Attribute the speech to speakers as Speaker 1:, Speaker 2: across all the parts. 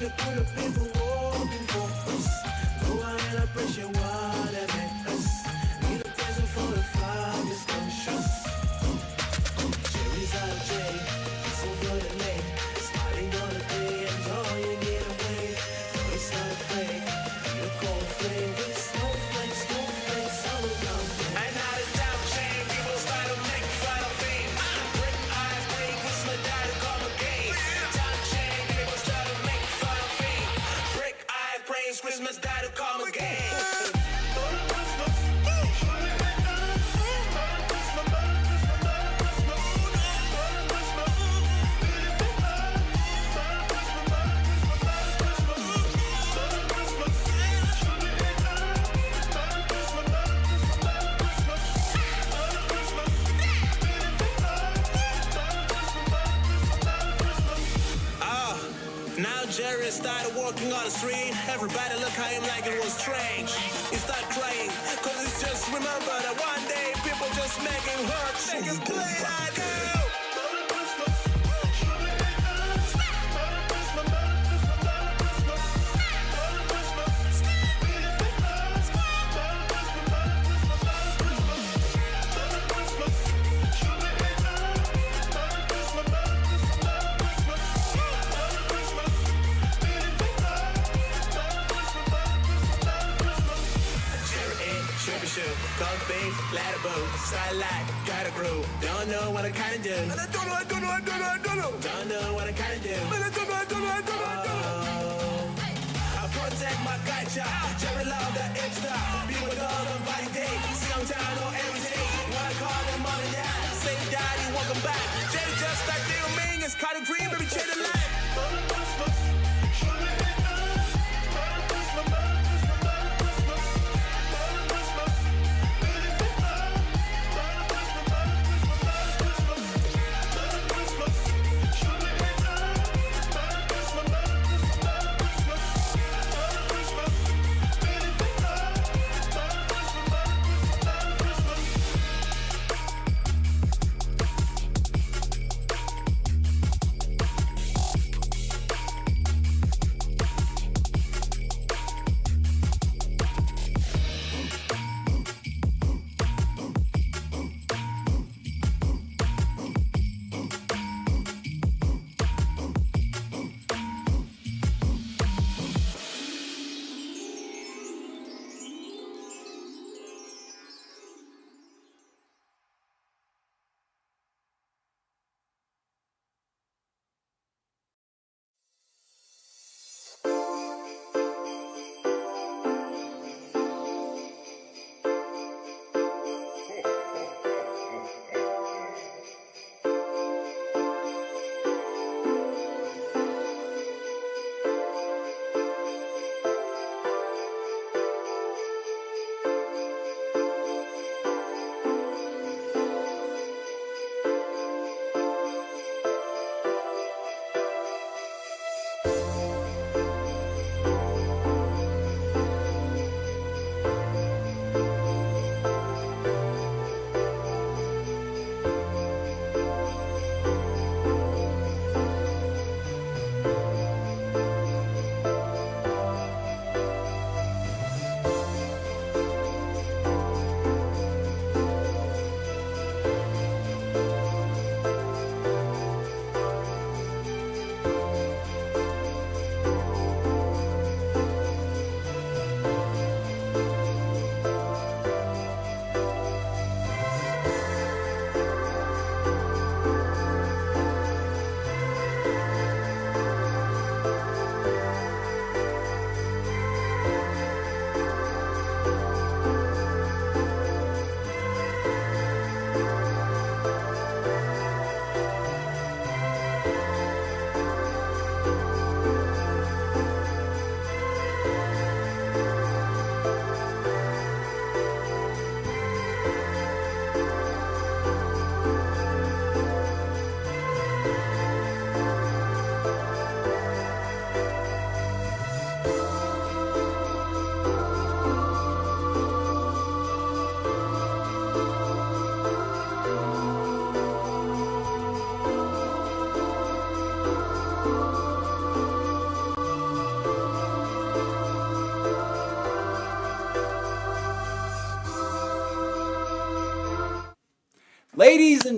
Speaker 1: the people walking for us. Go out and appreciate what I met us. Need a present for the flowers, conscious. Cherries out of J, so good and late. Smiling on the day, enjoying it away. No, it's not fake. Need a cold flame with snowflakes all around me. And now it's down chain, people start to make fun of me. Brick eyes, break, what's my dad to come again? Down chain, people start to make fun of me. Brick eyes, praise Christmas, dad to come again. Now Jerry started walking on the street. Everybody look at him like it was strange. He started crying, cause he just remember that one day people just making hurt. Make him play like you. Coffee, ladder starlight, gotta groove. Don't know what I kinda do. And I don't know. Don't know what I kinda do. And I don't know. I protect my culture. Jerry love the hipster. People love the validate. See I'm down on everything. Wanna call them mom and dad. Say daddy, welcome back. Jerry just like Lil Ming. It's kind of dream, baby, change the life.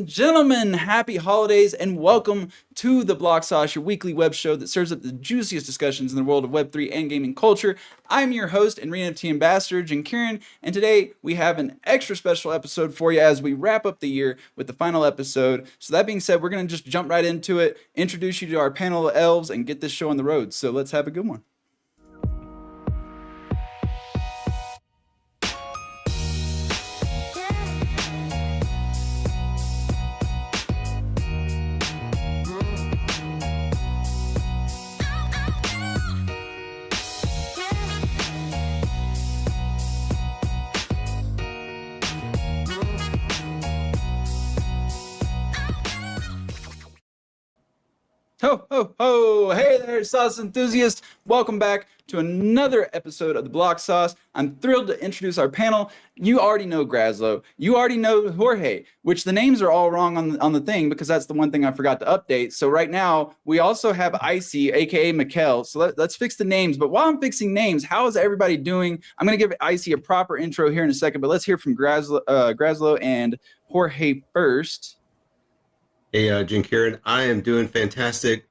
Speaker 2: and gentlemen, happy holidays and welcome to the Block Sauce, your weekly web show that serves up the juiciest discussions in the world of Web3 and gaming culture. I'm your host and NFT ambassador, Jen Kieran, and today we have an extra special episode for you as we wrap up the year with the final episode. So that being said, we're going to just jump right into it, introduce you to our panel of elves, and get this show on the road. So let's have a good one. Ho, ho, ho! Hey there, sauce enthusiasts! Welcome back to another episode of the Block Sauce. I'm thrilled to introduce our panel. You already know Graslow. You already know Jorge, which the names are all wrong on the thing because that's the one thing I forgot to update. So right now, we also have Icy, aka Mikkel. So let's fix the names. But while I'm fixing names, how is everybody doing? I'm going to give Icy a proper intro here in a second, but let's hear from Graslow and Jorge first.
Speaker 3: Hey, Jen Kieran, I am doing fantastic.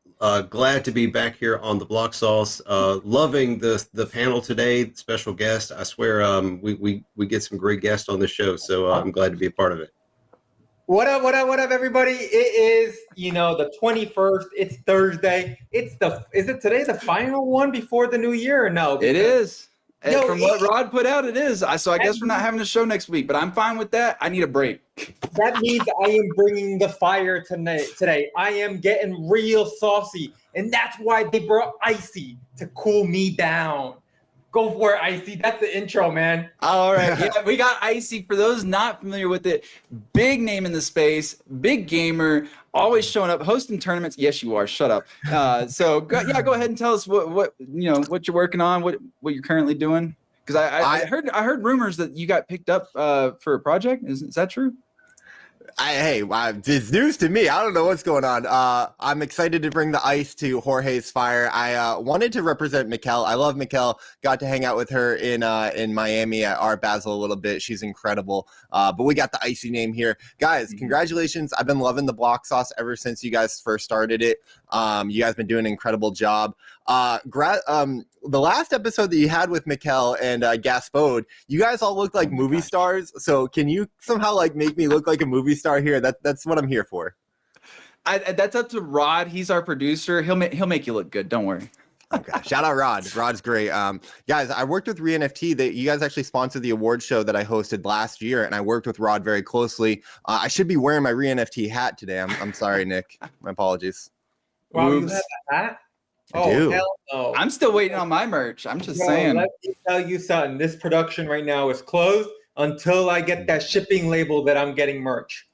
Speaker 3: Glad to be back here on the Block Sauce. Loving the panel today. Special guest. I swear, we get some great guests on the show, so I'm glad to be a part of it.
Speaker 4: What up, everybody? It is, the 21st. It's Thursday. Is it today the final one before the new year or no?
Speaker 2: It is. From what Rod put out, it is. So I guess we're not having a show next week, but I'm fine with that. I need a break.
Speaker 4: That means I am bringing the fire today. I am getting real saucy, and that's why they brought Icy to cool me down. Go for it, Icy. That's the intro, man.
Speaker 2: All right. Yeah, we got Icy. For those not familiar with it, big name in the space, big gamer, always showing up, hosting tournaments. Yes, you are. Shut up. Go ahead and tell us what you're working on, what you're currently doing. Because I heard rumors that you got picked up for a project. Is that true?
Speaker 5: It's news to me. I don't know what's going on. I'm excited to bring the ice to Jorge's fire. I wanted to represent Mikkel. I love Mikkel. Got to hang out with her in Miami at Art Basel a little bit. She's incredible. But we got the icy name here. Guys, congratulations. I've been loving the Block Sauce ever since you guys first started it. You guys been doing an incredible job. The last episode that you had with Mikkel and Gaspode, you guys all look like movie stars. So can you somehow make me look like a movie star here? That's what I'm here for.
Speaker 2: That's up to Rod. He's our producer. He'll make you look good. Don't worry.
Speaker 5: Okay. Shout out Rod. Rod's great. Guys, I worked with ReNFT. That you guys actually sponsored the award show that I hosted last year, and I worked with Rod very closely. I should be wearing my ReNFT hat today. I'm sorry, Nick. My apologies.
Speaker 4: Wow, you have that hat?
Speaker 5: I do.
Speaker 4: Hell no.
Speaker 2: I'm still waiting on my merch. I'm just saying.
Speaker 4: Let me tell you something. This production right now is closed until I get that shipping label that I'm getting merch.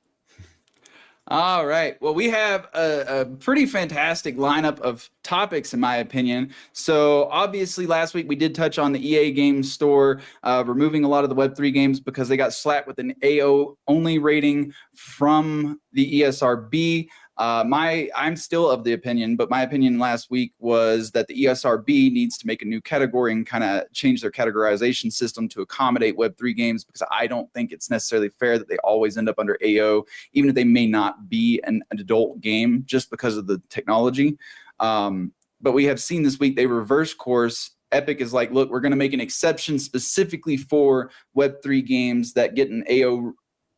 Speaker 2: All right. Well, we have a pretty fantastic lineup of topics, in my opinion. So obviously last week we did touch on the EA Games Store, removing a lot of the Web3 games because they got slapped with an AO only rating from the ESRB. I'm still of the opinion, but my opinion last week was that the ESRB needs to make a new category and kind of change their categorization system to accommodate Web3 games, because I don't think it's necessarily fair that they always end up under AO, even if they may not be an adult game just because of the technology. But we have seen this week they reverse course. Epic is like, look, we're going to make an exception specifically for Web3 games that get an AO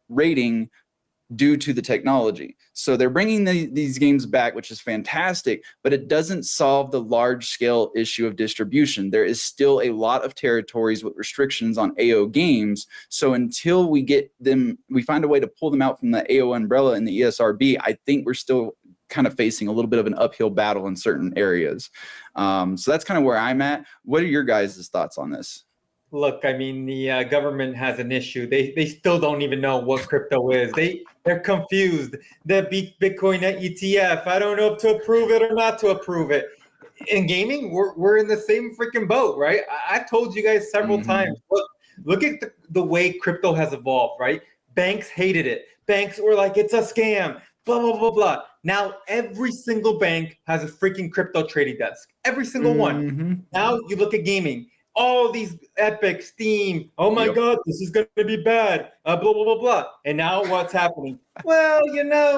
Speaker 2: rating due to the technology. So they're bringing these games back, which is fantastic, but it doesn't solve the large scale issue of distribution. There is still a lot of territories with restrictions on AO games. So until we find a way to pull them out from the AO umbrella in the ESRB, I think we're still kind of facing a little bit of an uphill battle in certain areas. So that's kind of where I'm at. What are your guys' thoughts on this?
Speaker 4: Look, I mean, the government has an issue. They still don't even know what crypto is. They're confused. The Bitcoin ETF, I don't know if to approve it or not to approve it. In gaming, we're in the same freaking boat, right? I've told you guys several times. Look at the way crypto has evolved, right? Banks hated it. Banks were like, it's a scam, blah, blah, blah, blah. Now, every single bank has a freaking crypto trading desk. Every single one. Now you look at gaming. all these Epic, Steam. Oh my God, this is going to be bad. Blah, blah, blah, blah. And now what's happening? Well,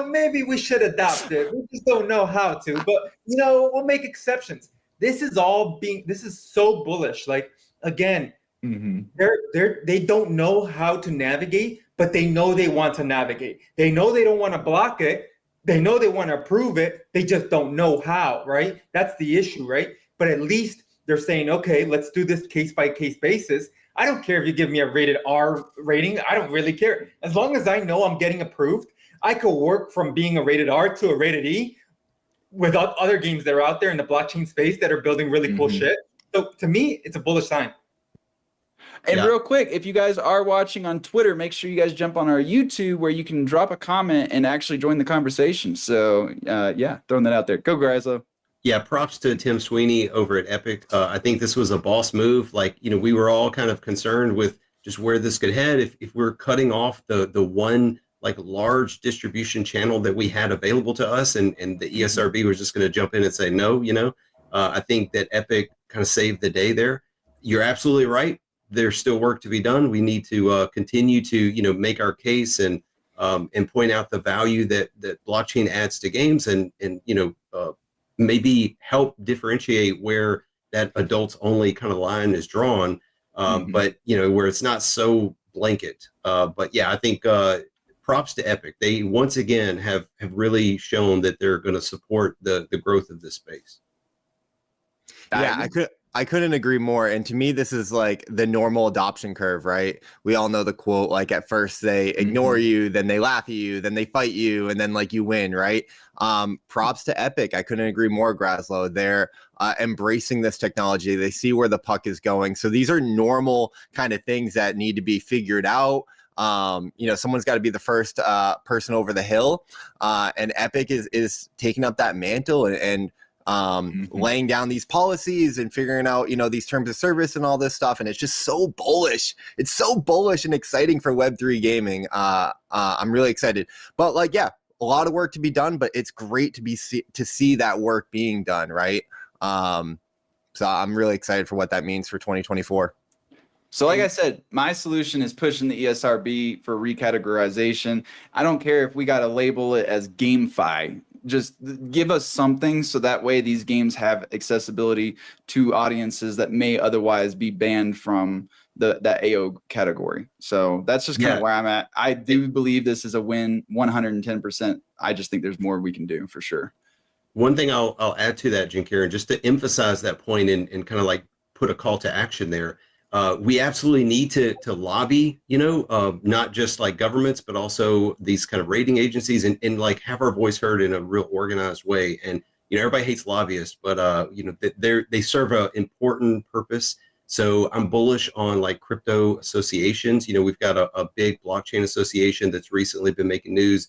Speaker 4: maybe we should adopt it. We just don't know how to, but we'll make exceptions. This is so bullish. Like, again, they don't know how to navigate, but they know they want to navigate. They know they don't want to block it. They know they want to approve it. They just don't know how, right? That's the issue, right? But at least they're saying, okay, let's do this case by case basis. I don't care if you give me a rated R rating. I don't really care. As long as I know I'm getting approved, I could work from being a rated R to a rated E with other games that are out there in the blockchain space that are building really cool shit. So to me, it's a bullish sign.
Speaker 2: And real quick, if you guys are watching on Twitter, make sure you guys jump on our YouTube where you can drop a comment and actually join the conversation. So throwing that out there. Go, Grislow.
Speaker 3: Yeah, props to Tim Sweeney over at Epic. I think this was a boss move. Like, we were all kind of concerned with just where this could head if we're cutting off the one like large distribution channel that we had available to us, and the ESRB was just going to jump in and say no. I think that Epic kind of saved the day there. You're absolutely right. There's still work to be done. We need to continue to make our case and point out the value that blockchain adds to games, and maybe help differentiate where that adults only kind of line is drawn, but where it's not so blanket. But yeah, I think props to Epic. They once again have really shown that they're going to support the growth of this space.
Speaker 5: Yeah, I couldn't agree more. And to me, this is like the normal adoption curve, right? We all know the quote, like at first they ignore you, then they laugh at you, then they fight you, and then like you win, right? Props to Epic. I couldn't agree more, Grislow. They're embracing this technology. They see where the puck is going. So these are normal kind of things that need to be figured out. Someone's got to be the first person over the hill. And Epic is taking up that mantle and laying down these policies and figuring out, these terms of service and all this stuff. And it's just so bullish. It's so bullish and exciting for Web3 gaming. I'm really excited. But a lot of work to be done, but it's great to see that work being done, right? So I'm really excited for what that means for 2024.
Speaker 2: So like I said, my solution is pushing the ESRB for recategorization. I don't care if we got to label it as GameFi. Just give us something so that way these games have accessibility to audiences that may otherwise be banned from that AO category. So that's just kind of where I'm at. I do believe this is a win 110%. I just think there's more we can do for sure.
Speaker 3: One thing I'll add to that, Jinkiran, just to emphasize that point and kind of like put a call to action there. We absolutely need to lobby, not just like governments, but also these kind of rating agencies and like have our voice heard in a real organized way. And, everybody hates lobbyists, but, they serve an important purpose. So I'm bullish on like crypto associations. We've got a big blockchain association that's recently been making news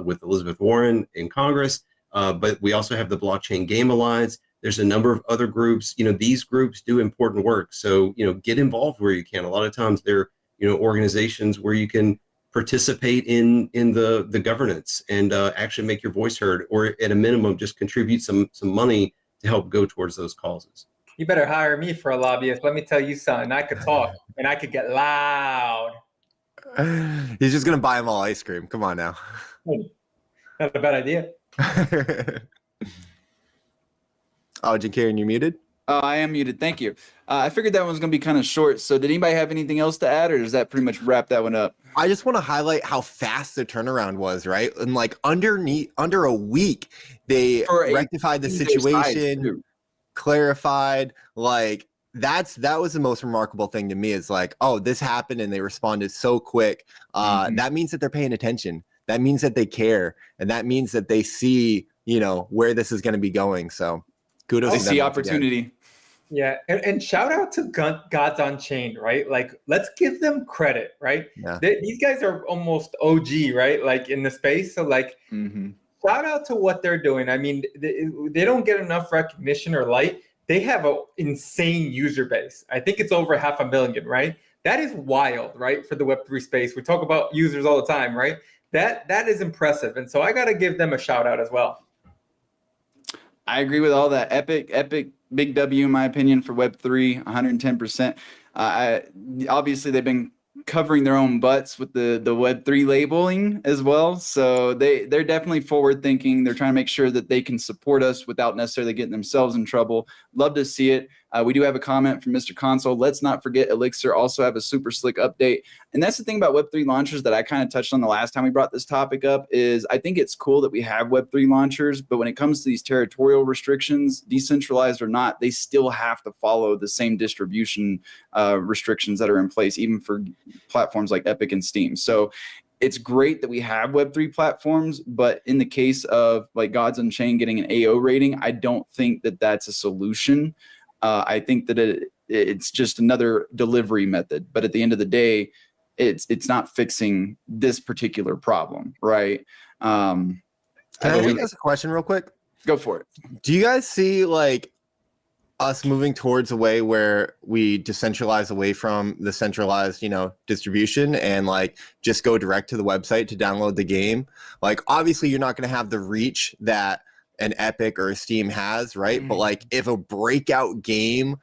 Speaker 3: with Elizabeth Warren in Congress. But we also have the Blockchain Game Alliance. There's a number of other groups. These groups do important work. So, get involved where you can. A lot of times they're, organizations where you can participate in the governance and actually make your voice heard, or at a minimum, just contribute some money to help go towards those causes.
Speaker 4: You better hire me for a lobbyist. Let me tell you something. I could talk and I could get loud.
Speaker 5: He's just going to buy them all ice cream. Come on now.
Speaker 4: Not a bad idea.
Speaker 5: Oh, Jinkiran, you muted?
Speaker 2: I am muted. Thank you. I figured that one was going to be kind of short. So did anybody have anything else to add, or does that pretty much wrap that one up?
Speaker 5: I just want to highlight how fast the turnaround was, right? And like under a week, they rectified the situation, clarified. Like that was the most remarkable thing to me, is like, oh, this happened and they responded so quick. That means that they're paying attention. That means that they care, and that means that they see, where this is going to be going. So kudos.
Speaker 2: They see opportunity.
Speaker 5: Again.
Speaker 4: Yeah, and shout out to Gods Unchained, right? Like, let's give them credit, right?
Speaker 5: Yeah.
Speaker 4: These guys are almost OG, right? Like in the space. So like, shout out to what they're doing. I mean, they don't get enough recognition or light. They have an insane user base. I think it's over 500,000, right? That is wild, right? For the Web3 space. We talk about users all the time, right? That is impressive. And so I got to give them a shout out as well.
Speaker 2: I agree with all that. Epic big W in my opinion for Web3, 110%. Obviously they've been covering their own butts with the Web3 labeling as well. So they're definitely forward thinking. They're trying to make sure that they can support us without necessarily getting themselves in trouble. Love to see it. We do have a comment from Mr. Console. Let's not forget Elixir also have a super slick update. And that's the thing about Web3 launchers that I kind of touched on the last time we brought this topic up is I think it's cool that we have Web3 launchers, but when it comes to these territorial restrictions, decentralized or not, they still have to follow the same distribution restrictions that are in place, even for platforms like Epic and Steam. So it's great that we have Web3 platforms, but in the case of like Gods Unchained getting an AO rating, I don't think that that's a solution. I think that it's just another delivery method, but at the end of the day, it's not fixing this particular problem, right?
Speaker 5: Can I ask a question real quick?
Speaker 2: Go for it.
Speaker 5: Do you guys see like us moving towards a way where we decentralize away from the centralized, distribution and like just go direct to the website to download the game? Like, obviously you're not going to have the reach that an Epic or a Steam has, right? Mm-hmm. But like if a breakout game,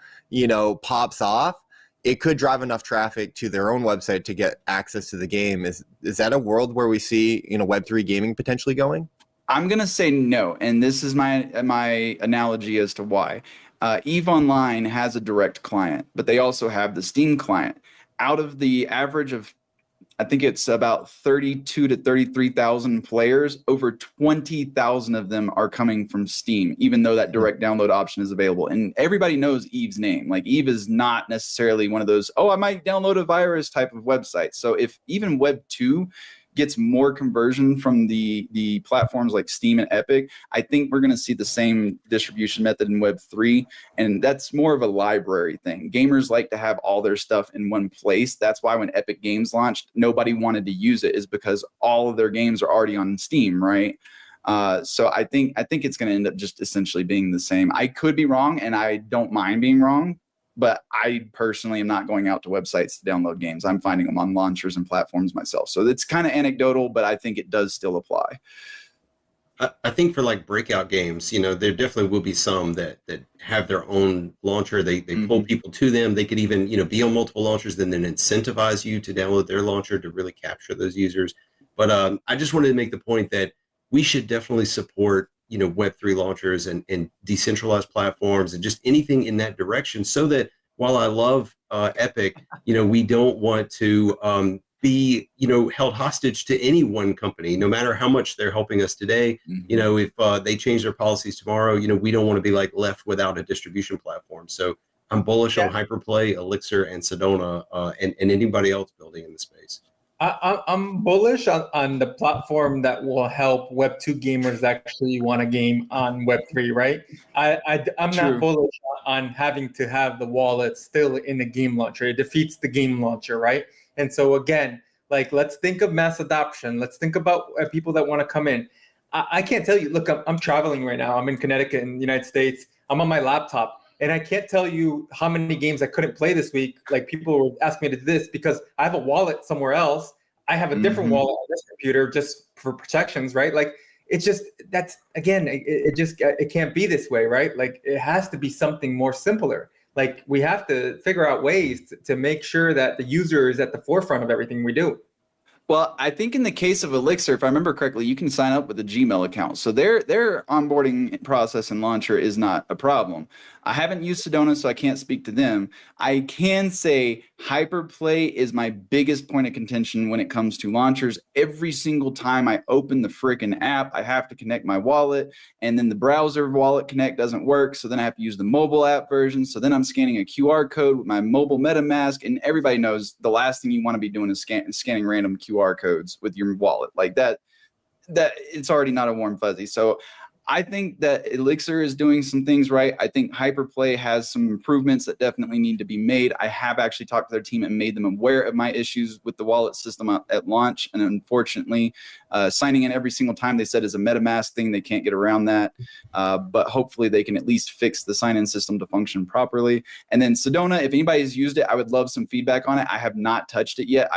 Speaker 5: pops off, it could drive enough traffic to their own website to get access to the game. Is that a world where we see, Web3 gaming potentially going?
Speaker 2: I'm going to say no. And this is my analogy as to why. EVE Online has a direct client, but they also have the Steam client. Out of the average of, I think it's about 32 to 33,000 players, over 20,000 of them are coming from Steam, even though that direct download option is available. And everybody knows EVE's name. Like, EVE is not necessarily one of those, I might download a virus type of website. So if even Web 2 gets more conversion from the platforms like Steam and Epic, I think we're going to see the same distribution method in Web 3, and that's more of a library thing. Gamers like to have all their stuff in one place. That's why when Epic Games launched, nobody wanted to use it, is because all of their games are already on Steam, right? So I think it's going to end up just essentially being the same. I could be wrong, and I don't mind being wrong, but I personally am not going out to websites to download games. I'm finding them on launchers and platforms myself. So it's kind of anecdotal, but I think it does still apply.
Speaker 3: I think for like breakout games, there definitely will be some that have their own launcher. They pull people to them. They could even, be on multiple launchers and then incentivize you to download their launcher to really capture those users. But I just wanted to make the point that we should definitely support Web3 launchers and decentralized platforms and just anything in that direction, so that while I love Epic, we don't want to be held hostage to any one company, no matter how much they're helping us today. If they change their policies tomorrow, we don't want to be like left without a distribution platform. So I'm bullish on Hyperplay, Elixir, and Sedona, and anybody else building in the space.
Speaker 4: I'm bullish on the platform that will help Web 2 gamers actually want a game on Web 3, right? I'm
Speaker 2: True.
Speaker 4: not bullish on having to have the wallet still in the game launcher. It defeats the game launcher, right? And so again, like, let's think of mass adoption. Let's think about people that want to come in. I can't tell you, look, I'm traveling right now. I'm in Connecticut in the United States. I'm on my laptop. And I can't tell you how many games I couldn't play this week. Like, people were asking me to do this because I have a wallet somewhere else. I have a different wallet on this computer just for protections, right? Like, it's just, that's, again, it can't be this way, right? Like, it has to be something more simpler. Like, we have to figure out ways to make sure that the user is at the forefront of everything we do.
Speaker 2: Well, I think in the case of Elixir, if I remember correctly, you can sign up with a Gmail account. So their onboarding process and launcher is not a problem. I haven't used Sedona, so I can't speak to them. I can say Hyperplay is my biggest point of contention when it comes to launchers. Every single time I open the frickin' app, I have to connect my wallet, and then the browser wallet connect doesn't work. So then I have to use the mobile app version. So then I'm scanning a QR code with my mobile MetaMask, and everybody knows the last thing you want to be doing is scanning random QR codes with your wallet. Like that it's already not a warm fuzzy. So I think that Elixir is doing some things right. I think Hyperplay has some improvements that definitely need to be made. I have actually talked to their team and made them aware of my issues with the wallet system at launch. And unfortunately, signing in every single time, they said, is a MetaMask thing. They can't get around that. But hopefully they can at least fix the sign-in system to function properly. And then Sedona, if anybody's used it, I would love some feedback on it. I have not touched it yet.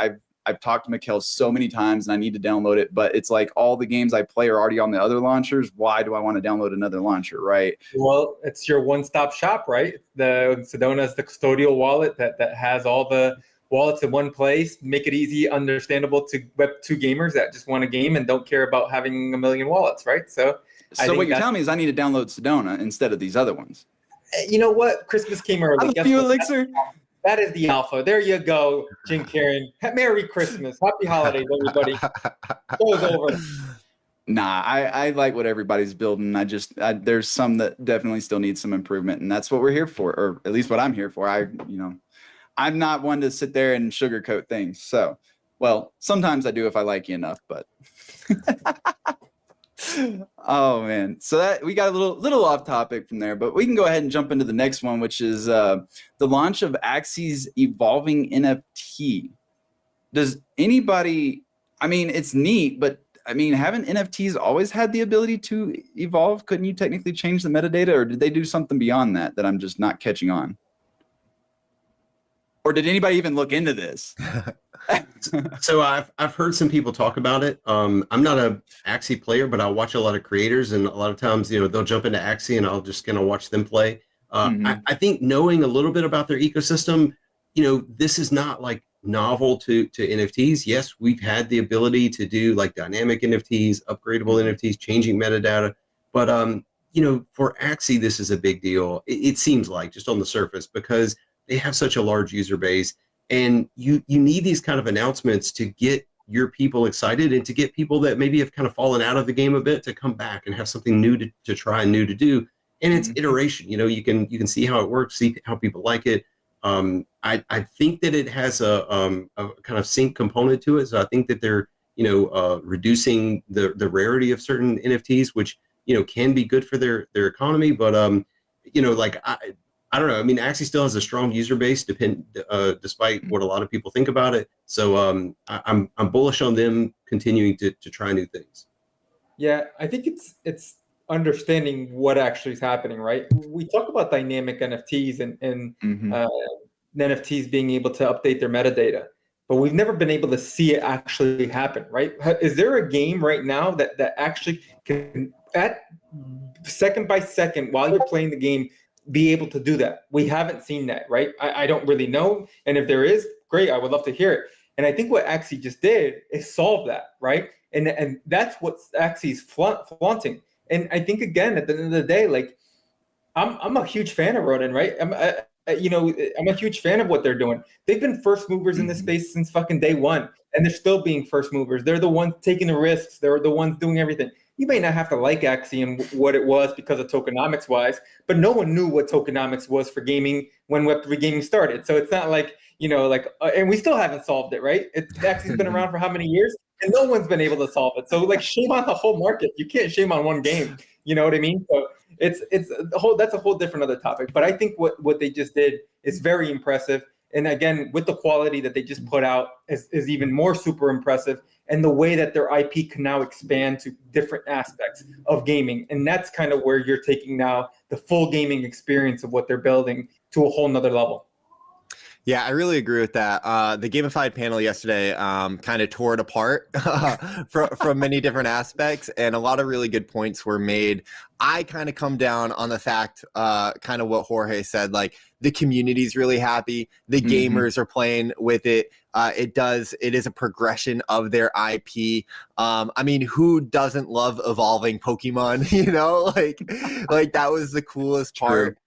Speaker 2: I've talked to Mikkel so many times and I need to download it, but it's like all the games I play are already on the other launchers. Why do I want to download another launcher, right?
Speaker 4: Well, it's your one-stop shop, right? The Sedona is the custodial wallet that has all the wallets in one place, make it easy, understandable to Web2 gamers that just want a game and don't care about having a million wallets, right? So
Speaker 2: what you're telling me is I need to download Sedona instead of these other ones.
Speaker 4: You know what? Christmas came early.
Speaker 2: I love you, Elixir.
Speaker 4: That is the alpha. There you go, Jim Karen. Merry Christmas. Happy holidays, everybody. Show's over.
Speaker 2: Nah, I like what everybody's building. There's some that definitely still need some improvement, and that's what we're here for, or at least what I'm here for. I'm not one to sit there and sugarcoat things. So, well, sometimes I do if I like you enough, but oh man. So that we got a little off topic from there, but we can go ahead and jump into the next one, which is the launch of Axie's evolving NFT. Does anybody, I mean, it's neat, but I mean, haven't NFTs always had the ability to evolve? Couldn't you technically change the metadata, or did they do something beyond that I'm just not catching on? Or did anybody even look into this?
Speaker 3: So I've heard some people talk about it. I'm not a Axie player, but I watch a lot of creators, and a lot of times, they'll jump into Axie, and I'll just kind of watch them play. I think knowing a little bit about their ecosystem, this is not like novel to NFTs. Yes, we've had the ability to do like dynamic NFTs, upgradable NFTs, changing metadata, but for Axie, this is a big deal. It seems like, just on the surface, because they have such a large user base, and you need these kind of announcements to get your people excited and to get people that maybe have kind of fallen out of the game a bit to come back and have something new to try and new to do. And it's iteration. You can see how it works, see how people like it. I think that it has a kind of sync component to it. So I think that they're reducing the rarity of certain NFTs, which can be good for their economy. But I don't know. I mean, Axie still has a strong user base, despite what a lot of people think about it. So I'm bullish on them continuing to try new things.
Speaker 4: Yeah, I think it's understanding what actually is happening, right? We talk about dynamic NFTs and NFTs being able to update their metadata, but we've never been able to see it actually happen, right? Is there a game right now that actually can, at second by second, while you're playing the game, be able to do that? We haven't seen that, right? I don't really know. And if there is, great, I would love to hear it. And I think what Axie just did is solve that, right? And that's what Axie's flaunting. And I think, again, at the end of the day, like, I'm a huge fan of Ronin, right? I'm a huge fan of what they're doing. They've been first movers in this space since fucking day one, and they're still being first movers. They're the ones taking the risks. They're the ones doing everything. You may not have to like Axie and what it was because of tokenomics wise, but no one knew what tokenomics was for gaming when Web3 gaming started. So it's not like, and we still haven't solved it, right? Axie's been around for how many years? And no one's been able to solve it. So like, shame on the whole market. You can't shame on one game. You know what I mean? So that's a whole different other topic. But I think what they just did is very impressive. And again, with the quality that they just put out is even more super impressive. And the way that their IP can now expand to different aspects of gaming. And that's kind of where you're taking now the full gaming experience of what they're building to a whole nother level.
Speaker 5: Yeah, I really agree with that. The gamified panel yesterday kind of tore it apart from many different aspects, and a lot of really good points were made. I kind of come down on the fact, kind of what Jorge said, like the community's really happy. The gamers are playing with it. It is a progression of their IP. I mean, who doesn't love evolving Pokemon? Like that was the coolest part.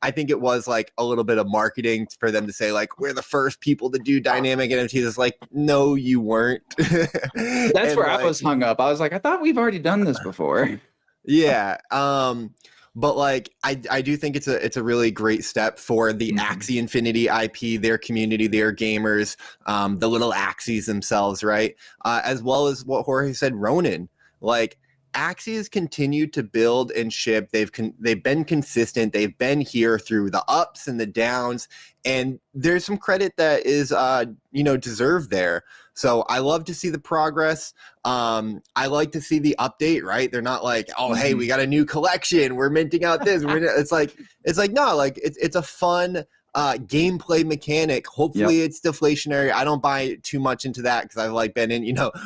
Speaker 5: I think it was like a little bit of marketing for them to say like, we're the first people to do dynamic NFTs. It's like, no, you weren't.
Speaker 2: That's where I was hung up. I was like, I thought we've already done this before.
Speaker 5: Yeah. But like, I do think it's a really great step for the Axie Infinity IP, their community, their gamers, the little Axies themselves, right? As well as what Jorge said, Ronin. Like, Axie has continued to build and ship. They've been consistent. They've been here through the ups and the downs, and there's some credit that is deserved there. So I love to see the progress. I like to see the update, right? They're not like, oh, hey, we got a new collection. We're minting out this. It's like no, like it's a fun gameplay mechanic. Hopefully it's deflationary. I don't buy too much into that because I've like been in,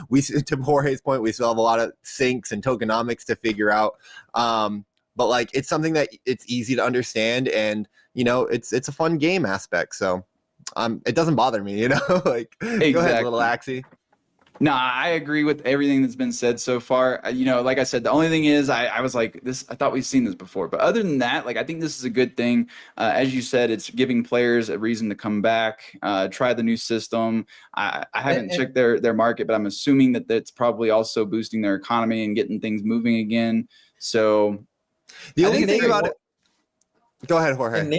Speaker 5: we, to Jorge's point, we still have a lot of syncs and tokenomics to figure out. But like, it's something that it's easy to understand, and it's a fun game aspect. So it doesn't bother me, like,
Speaker 2: Exactly.
Speaker 5: Go ahead, little Axie.
Speaker 2: No, I agree with everything that's been said so far. Like I said, the only thing is I was like, I thought we've seen this before. But other than that, like, I think this is a good thing. As you said, it's giving players a reason to come back, try the new system. I haven't checked their market, but I'm assuming that that's probably also boosting their economy and getting things moving again. So
Speaker 5: the only thing about it, go ahead, Jorge.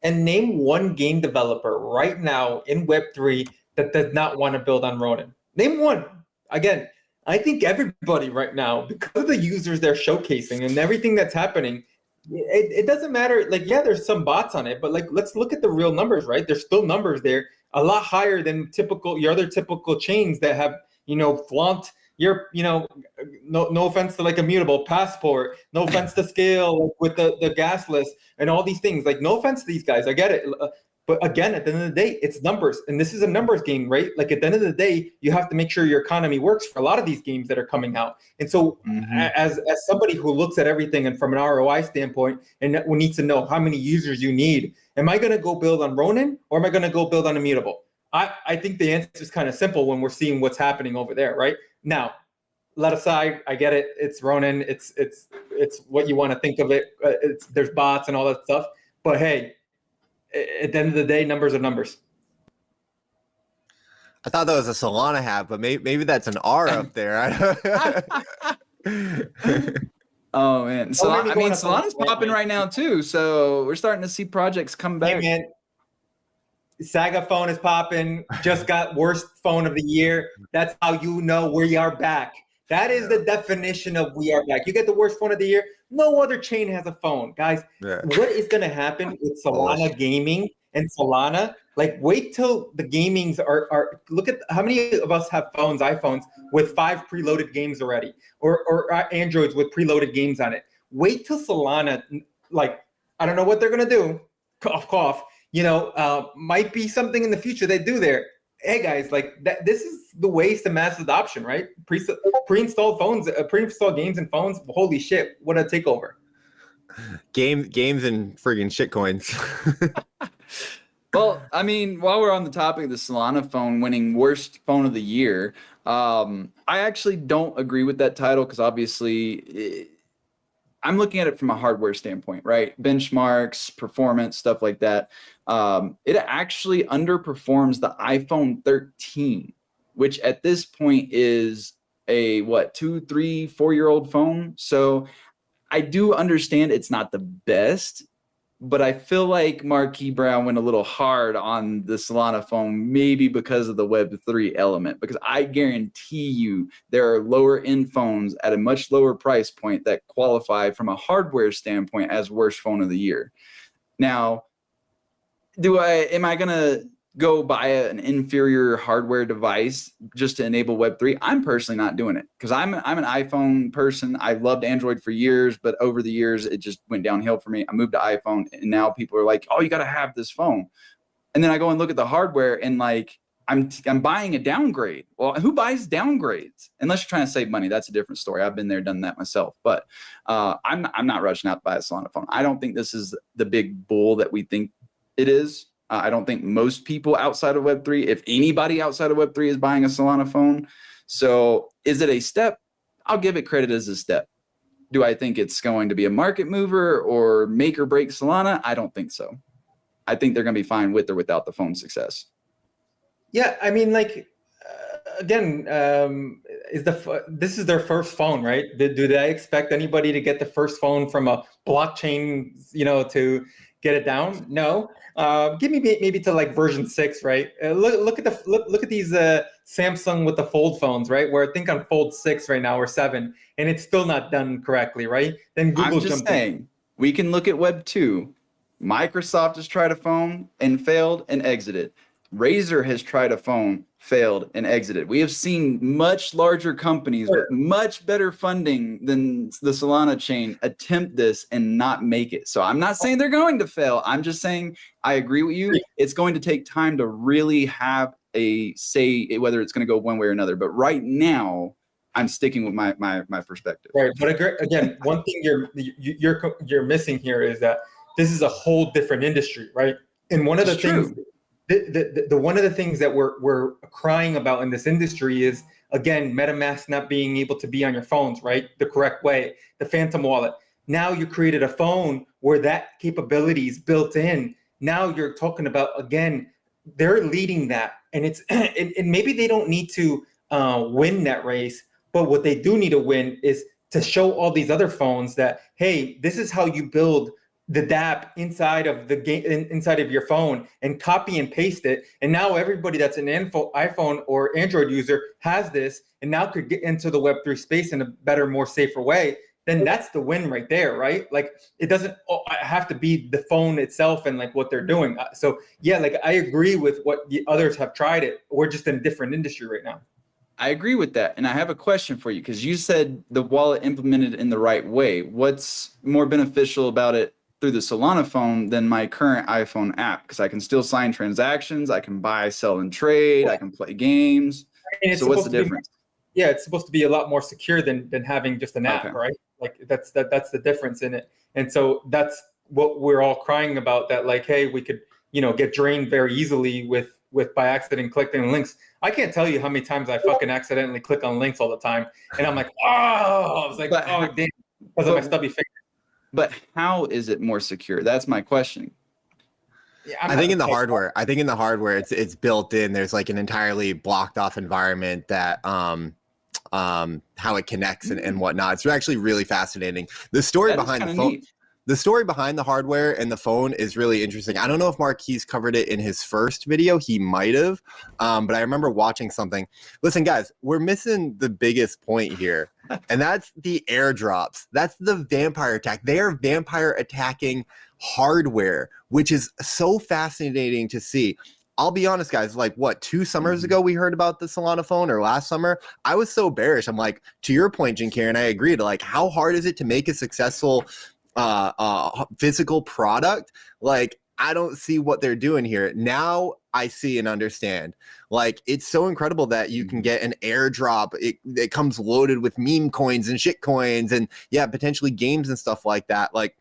Speaker 4: And name one game developer right now in Web3 that does not want to build on Ronin. Name one. Again, I think everybody right now, because of the users they're showcasing and everything that's happening, it doesn't matter. Like, yeah, there's some bots on it, but like, let's look at the real numbers, right? There's still numbers there, a lot higher than your other typical chains that have, flaunt your, no offense to like Immutable, Passport, no offense to Scale with the gas list and all these things. Like, no offense to these guys, I get it. But again, at the end of the day, it's numbers. And this is a numbers game, right? Like, at the end of the day, you have to make sure your economy works for a lot of these games that are coming out. And so as somebody who looks at everything and from an ROI standpoint and needs to know how many users you need, am I going to go build on Ronin or am I going to go build on Immutable? I think the answer is kind of simple when we're seeing what's happening over there, right? Now, let aside, I get it. It's Ronin. It's what you want to think of it. There's bots and all that stuff. But hey, at the end of the day, numbers are numbers.
Speaker 5: I thought that was a Solana hat, but maybe that's an R up there.
Speaker 2: Oh man, so Solana's popping right now too. So we're starting to see projects come back.
Speaker 4: Hey, man. Saga phone is popping. Just got worst phone of the year. That's how you know we are back. That is the definition of we are back. You get the worst phone of the year. No other chain has a phone, guys.
Speaker 5: Yeah.
Speaker 4: What is going to happen with Solana gaming and Solana? Like, wait till the gamings are. Look at how many of us have iPhones with 5 preloaded games already, or Androids with preloaded games on it. Wait till Solana. Like, I don't know what they're going to do. Cough, cough. Might be something in the future they do there. Hey guys, like that. This is the ways to mass adoption, right? Pre-installed phones, pre-installed games and phones. Holy shit, what a takeover!
Speaker 5: Games and friggin' shit coins.
Speaker 2: Well, I mean, while we're on the topic of the Solana phone winning worst phone of the year, I actually don't agree with that title because obviously I'm looking at it from a hardware standpoint, right? Benchmarks, performance, stuff like that. It actually underperforms the iPhone 13, which at this point is a 2, 3, 4-year-old phone. So I do understand it's not the best, but I feel like Marquis Brown went a little hard on the Solana phone, maybe because of the Web3 element, because I guarantee you there are lower end phones at a much lower price point that qualify from a hardware standpoint as worst phone of the year. Now, am I going to go buy an inferior hardware device just to enable Web3? I'm personally not doing it because I'm an iPhone person. I've loved Android for years, but over the years, it just went downhill for me. I moved to iPhone and now people are like, oh, you got to have this phone. And then I go and look at the hardware and like, I'm buying a downgrade. Well, who buys downgrades? Unless you're trying to save money, that's a different story. I've been there, done that myself. But I'm not rushing out to buy a Solana phone. I don't think this is the big bull that we think it is. I don't think most people outside of Web3, if anybody outside of Web3 is buying a Solana phone. So is it a step? I'll give it credit as a step. Do I think it's going to be a market mover or make or break Solana? I don't think so. I think they're going to be fine with or without the phone success.
Speaker 4: Yeah, I mean, like, again, this is their first phone, right? Do they expect anybody to get the first phone from a blockchain, to get it down? No. Give me maybe to like version 6, right? Look at these Samsung with the fold phones, right? Where I think on fold 6 right now or 7, and it's still not done correctly, right? Then Google
Speaker 2: I'm just saying, we can look at Web 2. Microsoft has tried a phone and failed and exited. Razer has tried a phone, failed, and exited. We have seen much larger companies with much better funding than the Solana chain attempt this and not make it. So I'm not saying they're going to fail. I'm just saying I agree with you. It's going to take time to really have a say whether it's going to go one way or another. But right now, I'm sticking with my perspective.
Speaker 4: Right, but again, one thing you're missing here is that this is a whole different industry, right? And one of the things, one of the things that we're crying about in this industry is, again, MetaMask not being able to be on your phones, right, the correct way, the Phantom Wallet. Now you created a phone where that capability is built in. Now you're talking about, again, they're leading that, and it's and maybe they don't need to win that race. But what they do need to win is to show all these other phones that, hey, this is how you build the dApp inside of the game, inside of your phone, and copy and paste it. And now everybody that's an iPhone or Android user has this, and now could get into the Web3 space in a better, more safer way. Then that's the win right there, right? Like, it doesn't have to be the phone itself and like what they're doing. So yeah, like I agree with what the others have tried it. We're just in a different industry right now.
Speaker 2: I agree with that. And I have a question for you, because you said the wallet implemented in the right way. What's more beneficial about it through the Solana phone than my current iPhone app? Because I can still sign transactions, I can buy, sell, and trade, I can play games. So what's the difference?
Speaker 4: Yeah, it's supposed to be a lot more secure than having just an app, right? Like that's the difference in it. And so that's what we're all crying about, that like, hey, we could, get drained very easily with by accident clicking links. I can't tell you how many times I fucking accidentally click on links all the time, and I'm like, I was like, damn, because of my stubby finger.
Speaker 2: But how is it more secure? That's my question.
Speaker 5: Yeah, I think in the hardware, it's built in. There's like an entirely blocked off environment that how it connects and whatnot. It's actually really fascinating. The story behind the phone. The story behind the hardware and the phone is really interesting. I don't know if Marquise covered it in his first video. He might have, but I remember watching something. Listen, guys, we're missing the biggest point here, and that's the airdrops. That's the vampire attack. They are vampire attacking hardware, which is so fascinating to see. I'll be honest, guys, like 2 summers ago, we heard about the Solana phone, or last summer, I was so bearish. I'm like, to your point, Jin Karen, I agreed. Like, how hard is it to make a successful physical product? Like, I don't see what they're doing here. Now I see and understand. Like, it's so incredible that you can get an airdrop. It comes loaded with meme coins and shit coins, and yeah, potentially games and stuff like that. Like,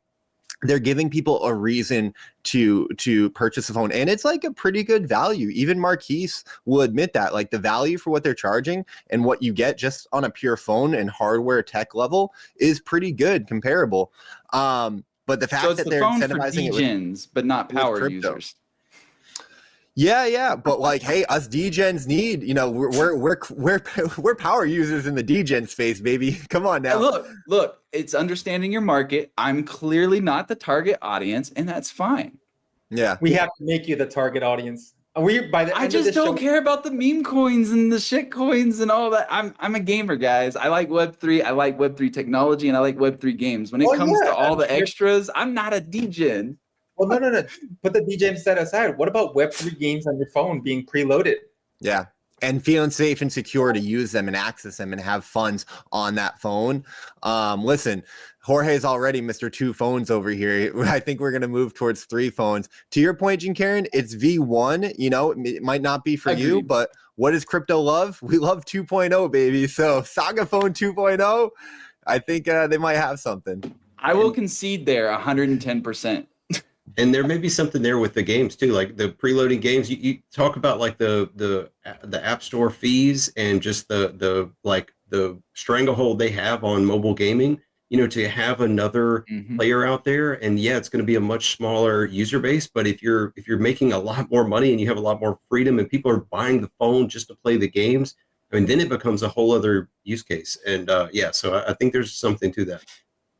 Speaker 5: they're giving people a reason to purchase a phone, and it's like a pretty good value. Even Marquise will admit that, like, the value for what they're charging and what you get just on a pure phone and hardware tech level is pretty good, comparable. But the fact that they're incentivizing
Speaker 2: it but not power users.
Speaker 5: Yeah, but like, hey, us degens need, we're power users in the degen space, baby. Come on now.
Speaker 2: Look, it's understanding your market. I'm clearly not the target audience, and that's fine.
Speaker 5: Yeah,
Speaker 4: we have to make you the target audience.
Speaker 2: I just don't care about the meme coins and the shit coins and all that. I'm a gamer, guys. I like Web3. I like Web3 technology, and I like Web3 games. When it comes to all the extras, I'm not a degen.
Speaker 4: Well, no. Put the DJ set aside. What about Web3 games on your phone being preloaded?
Speaker 5: Yeah. And feeling safe and secure to use them and access them and have funds on that phone. Listen, Jorge's already Mr. 2 phones over here. I think we're going to move towards 3 phones. To your point, Jin Karen, it's V1. It might not be for you, but what does crypto love? We love 2.0, baby. So Saga Phone 2.0, I think they might have something.
Speaker 2: I will concede there 110%.
Speaker 3: And there may be something there with the games too, like the preloading games. You talk about like the App Store fees and just the stranglehold they have on mobile gaming. To have another player out there, and yeah, it's going to be a much smaller user base. But if you're making a lot more money and you have a lot more freedom, and people are buying the phone just to play the games, I mean, then it becomes a whole other use case. And so I think there's something to that.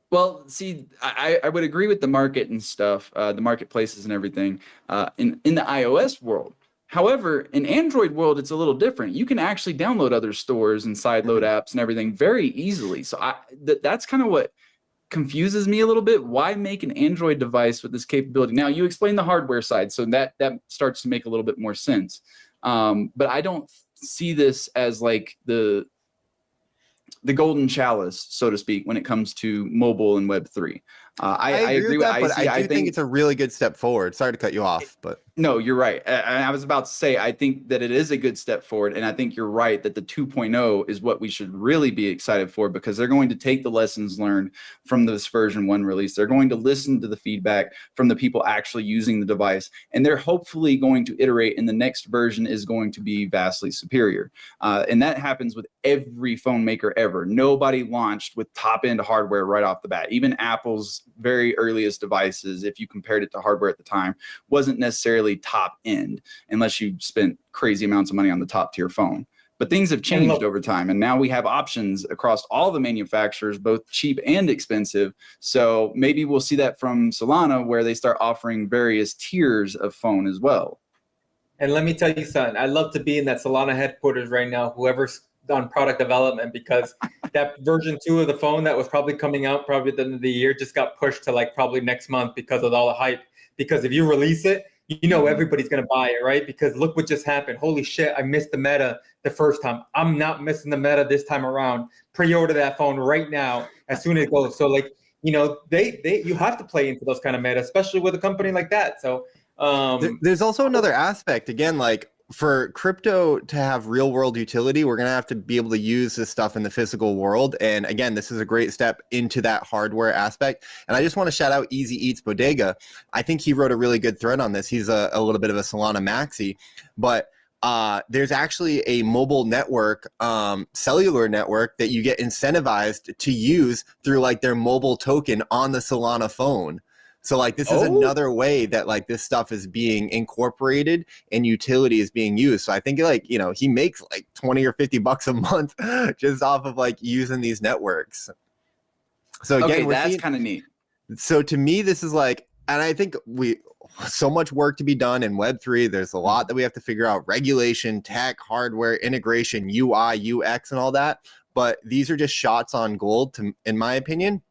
Speaker 2: Well, see, I would agree with the market and stuff, the marketplaces and everything in the iOS world. However, in Android world, it's a little different. You can actually download other stores and sideload apps and everything very easily. So that's kind of what confuses me a little bit. Why make an Android device with this capability? Now, you explain the hardware side, so that starts to make a little bit more sense. But I don't see this as like the golden chalice, so to speak, when it comes to mobile and Web3.
Speaker 5: I agree with that, but I do think it's a really good step forward. Sorry to cut you off, but
Speaker 2: no, you're right. I was about to say, I think that it is a good step forward. And I think you're right that the 2.0 is what we should really be excited for, because they're going to take the lessons learned from this version 1 release. They're going to listen to the feedback from the people actually using the device. And they're hopefully going to iterate, and the next version is going to be vastly superior. And that happens with every phone maker ever. Nobody launched with top end hardware right off the bat. Even Apple's very earliest devices, if you compared it to hardware at the time, wasn't necessarily top end unless you spent crazy amounts of money on the top tier phone. But things have changed over time, and now we have options across all the manufacturers, both cheap and expensive. So maybe we'll see that from Solana, where they start offering various tiers of phone as well.
Speaker 4: And let me tell you something, I love to be in that Solana headquarters right now, whoever's on product development, because that version 2 of the phone that was probably coming out probably at the end of the year just got pushed to like probably next month because of all the hype. Because if you release it, you know everybody's going to buy it, right? Because look what just happened. Holy shit, I missed the meta the first time. I'm not missing the meta this time around. Pre-order that phone right now as soon as it goes. So like, you know, you have to play into those kind of meta, especially with a company like that. So
Speaker 5: there's also another aspect, again, like for crypto to have real world utility, we're going to have to be able to use this stuff in the physical world. And again, this is a great step into that hardware aspect. And I just want to shout out Easy Eats Bodega. I think he wrote a really good thread on this. He's a little bit of a Solana maxi, but there's actually a mobile network, cellular network, that you get incentivized to use through like their mobile token on the Solana phone. So like this is another way that like this stuff is being incorporated and utility is being used. So I think like, you know, he makes like 20 or 50 bucks a month just off of like using these networks. So again,
Speaker 2: that's kind of neat.
Speaker 5: So to me, this is like, and I think so much work to be done in Web3. There's a lot that we have to figure out: regulation, tech, hardware, integration, UI, UX, and all that. But these are just shots on goal, in my opinion.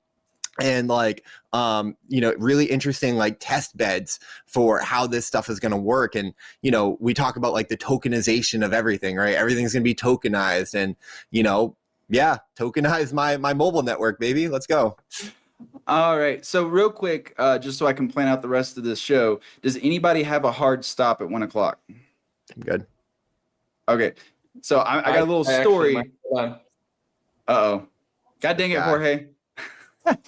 Speaker 5: And like, you know, really interesting like test beds for how this stuff is going to work. And, you know, we talk about like the tokenization of everything, right? Everything's going to be tokenized, and, you know, yeah, tokenize my mobile network, baby. Let's go.
Speaker 2: All right. So real quick, just so I can plan out the rest of this show, does anybody have a hard stop at 1 o'clock?
Speaker 5: I'm good.
Speaker 2: Okay. So I got a little story. Uh-oh. God dang it, Jorge.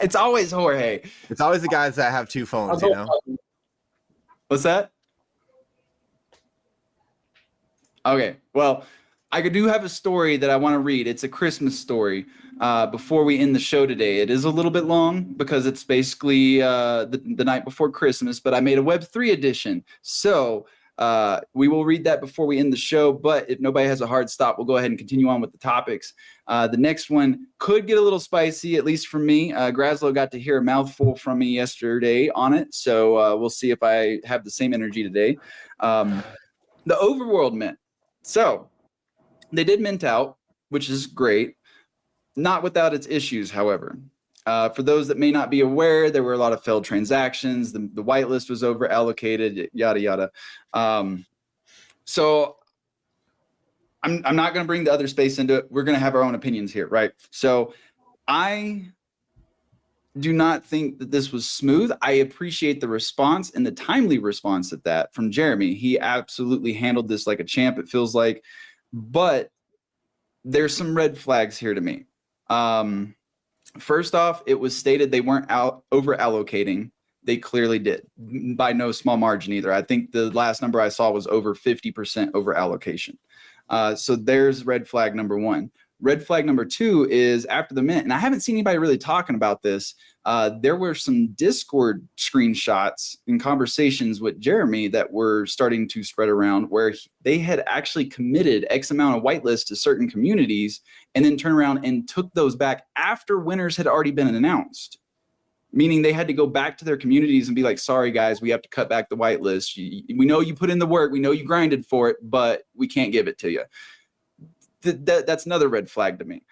Speaker 2: It's always Jorge.
Speaker 5: It's always the guys that have two phones, you know?
Speaker 2: What's that? Okay. Well, I do have a story that I want to read. It's a Christmas story before we end the show today. It is a little bit long because it's basically the night before Christmas, but I made a Web3 edition. So we will read that before we end the show, but if nobody has a hard stop, we'll go ahead and continue on with the topics. The next one could get a little spicy, at least for me. Graslow got to hear a mouthful from me yesterday on it, so we'll see if I have the same energy today. The Overworld Mint. So they did mint out, which is great. Not without its issues, however. For those that may not be aware, there were a lot of failed transactions. The whitelist was over allocated, yada, yada. So I'm not going to bring the other space into it. We're going to have our own opinions here, right? So I do not think that this was smooth. I appreciate the response and the timely response at that from Jeremy. He absolutely handled this like a champ, it feels like. But there's some red flags here to me. First off, it was stated they weren't over allocating. They clearly did, by no small margin either. I think the last number I saw was over 50% over allocation. So there's red flag number one. Red flag number two is after the mint, and I haven't seen anybody really talking about this. There were some Discord screenshots and conversations with Jeremy that were starting to spread around where they had actually committed X amount of whitelists to certain communities and then turned around and took those back after winners had already been announced. Meaning they had to go back to their communities and be like, sorry, guys, we have to cut back the whitelist. We know you put in the work. We know you grinded for it, but we can't give it to you. That's another red flag to me.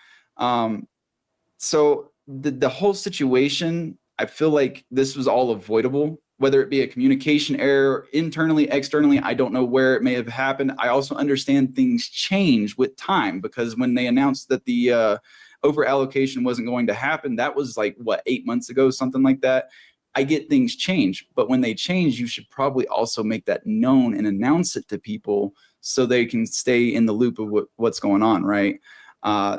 Speaker 2: So the whole situation, I feel like this was all avoidable, whether it be a communication error internally, externally. I don't know where it may have happened. I also understand things change with time, because when they announced that the over allocation wasn't going to happen, that was like, what, 8 months ago, something like that. I get things change, but when they change, you should probably also make that known and announce it to people so they can stay in the loop of what's going on, right?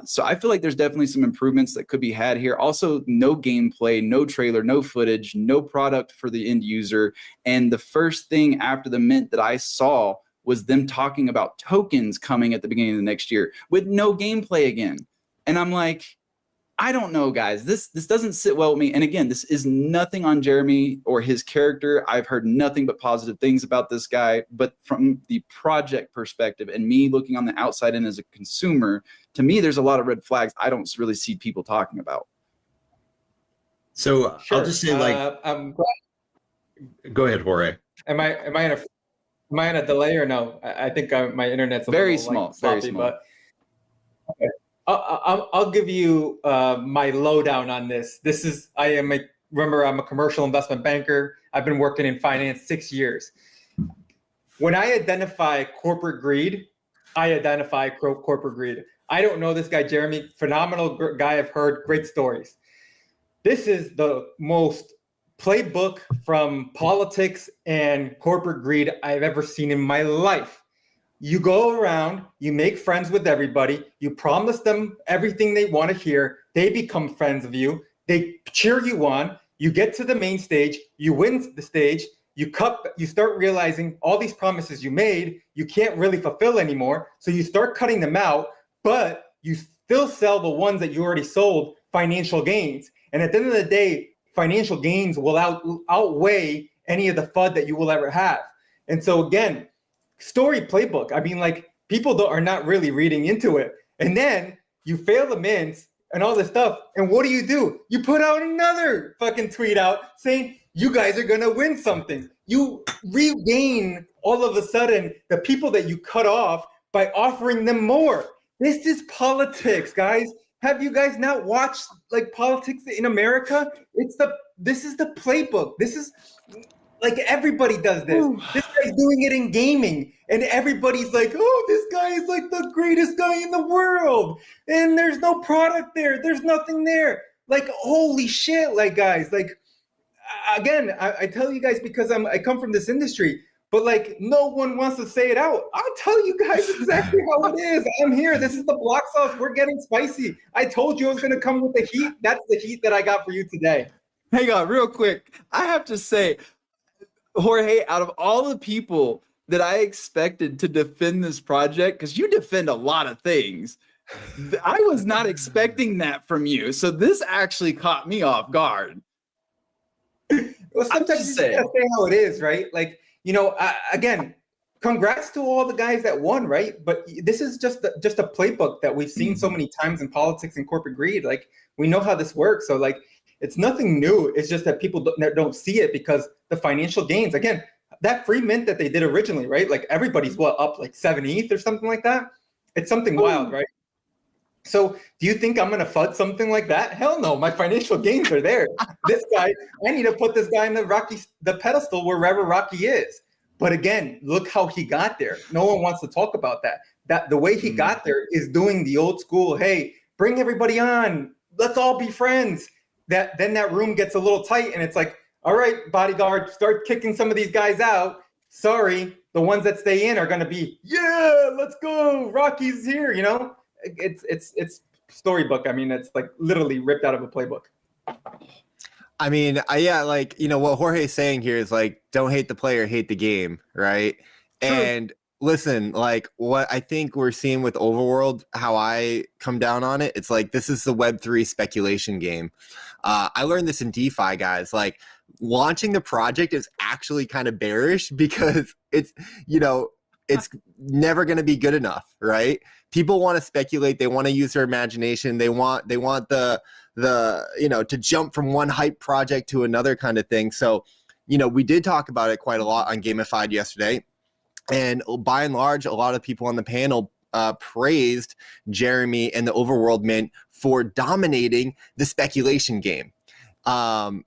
Speaker 2: So I feel like there's definitely some improvements that could be had here. Also, no gameplay, no trailer, no footage, no product for the end user. And the first thing after the mint that I saw was them talking about tokens coming at the beginning of the next year with no gameplay again. And I'm like, I don't know, guys. This doesn't sit well with me. And again, this is nothing on Jeremy or his character. I've heard nothing but positive things about this guy. But from the project perspective and me looking on the outside in as a consumer, to me, there's a lot of red flags I don't really see people talking about.
Speaker 3: So
Speaker 4: Sure.
Speaker 3: I'll just say, like, go ahead, Jorge.
Speaker 4: Am I on a delay or no? I think my internet's a
Speaker 2: Very
Speaker 4: little,
Speaker 2: small,
Speaker 4: like, sloppy,
Speaker 2: very small.
Speaker 4: But okay. I'll give you my lowdown on this. Remember, I'm a commercial investment banker. I've been working in finance 6 years. When I identify corporate greed, I identify corporate greed. I don't know this guy, Jeremy, phenomenal guy. I've heard great stories. This is the most playbook from politics and corporate greed I've ever seen in my life. You go around, you make friends with everybody, you promise them everything they want to hear, they become friends of you, they cheer you on, you get to the main stage, you win the stage, you start realizing all these promises you made, you can't really fulfill anymore, so you start cutting them out, but you still sell the ones that you already sold, financial gains. And at the end of the day, financial gains will outweigh any of the FUD that you will ever have. And so again, story playbook. I mean, like, people are not really reading into it. And then you fail the mints and all this stuff. And what do? You put out another fucking tweet out saying, you guys are going to win something. You regain all of a sudden the people that you cut off by offering them more. This is politics, guys. Have you guys not watched, like, politics in America? This is the playbook. This is, like, everybody does this. This guy's doing it in gaming, and everybody's like, oh, this guy is like the greatest guy in the world. And there's no product there. There's nothing there. Like, holy shit, like, guys, like, again, I tell you guys because I come from this industry, but, like, no one wants to say it out. I'll tell you guys exactly how it is. I'm here. This is the block sauce. We're getting spicy. I told you I was going to come with the heat. That's the heat that I got for you today.
Speaker 2: Hang on, real quick. I have to say, Jorge, out of all the people that I expected to defend this project, because you defend a lot of things, I was not expecting that from you. So this actually caught me off guard.
Speaker 4: Well, sometimes you just gotta say how it is, right? Like, you know, again, congrats to all the guys that won, right? But this is just a playbook that we've seen so many times in politics and corporate greed. Like, we know how this works. So, like, it's nothing new. It's just that people don't see it because the financial gains. Again, that free mint that they did originally, right? Like, everybody's up like 7 ETH or something like that. It's something wild, right? So do you think I'm going to FUD something like that? Hell no. My financial gains are there. This guy, I need to put this guy in the pedestal wherever Rocky is. But again, look how he got there. No one wants to talk about that. That the way he got there is doing the old school, hey, bring everybody on. Let's all be friends. Then that room gets a little tight and it's like, all right, bodyguard, start kicking some of these guys out. Sorry, the ones that stay in are going to be, yeah, let's go. Rocky's here, you know? It's storybook. I mean, it's like literally ripped out of a playbook.
Speaker 5: I mean, yeah, like, you know, what Jorge's saying here is, like, don't hate the player, hate the game, right? True. And listen, like, what I think we're seeing with Overworld, how I come down on it, it's like, this is the Web3 speculation game. I learned this in DeFi, guys. Like, launching the project is actually kind of bearish because it's, you know, it's never going to be good enough, right? People want to speculate. They want to use their imagination. They want the you know, to jump from one hype project to another kind of thing. So, you know, we did talk about it quite a lot on Gamified yesterday. And by and large, a lot of people on the panel praised Jeremy and the Overworld Mint for dominating the speculation game. And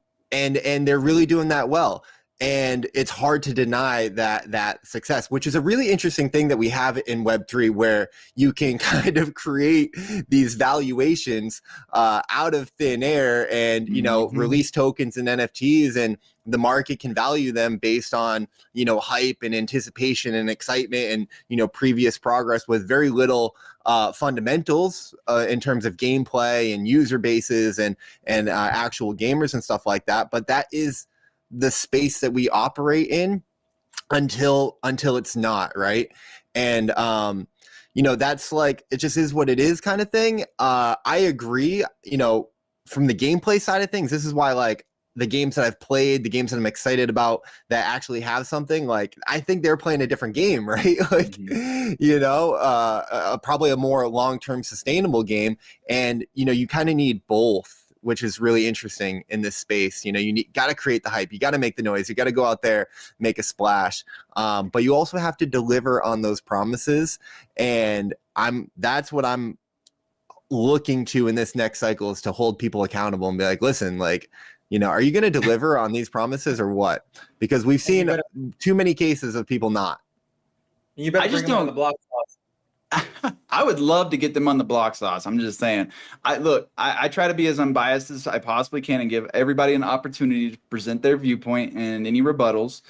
Speaker 5: they're really doing that well. And it's hard to deny that success, which is a really interesting thing that we have in Web3, where you can kind of create these valuations out of thin air and, release tokens and NFTs, and the market can value them based on, hype and anticipation and excitement and, previous progress with very little fundamentals in terms of gameplay and user bases and actual gamers and stuff like that. But that is the space that we operate in until it's not, right? And that's like, it just is what it is kind of thing. I agree, from the gameplay side of things, this is why, like, the games that I've played, the games that I'm excited about that actually have something, like, I think they're playing a different game, right? Like, probably a more long-term sustainable game. And, you kind of need both, which is really interesting in this space. You got to create the hype. You got to make the noise. You got to go out there, make a splash. But you also have to deliver on those promises. And that's what I'm looking to in this next cycle, is to hold people accountable and be like, listen, like, are you going to deliver on these promises or what? Because we've seen too many cases of people not.
Speaker 4: You better bring them on the block sauce.
Speaker 2: I would love to get them on the block sauce. I'm just saying. I try to be as unbiased as I possibly can and give everybody an opportunity to present their viewpoint and any rebuttals.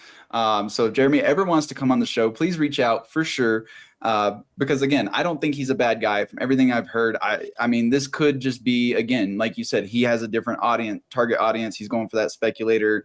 Speaker 2: So if Jeremy ever wants to come on the show, please reach out for sure. Because again, I don't think he's a bad guy. From everything I've heard, I mean, this could just be, again, like you said, he has a different target audience. He's going for that speculator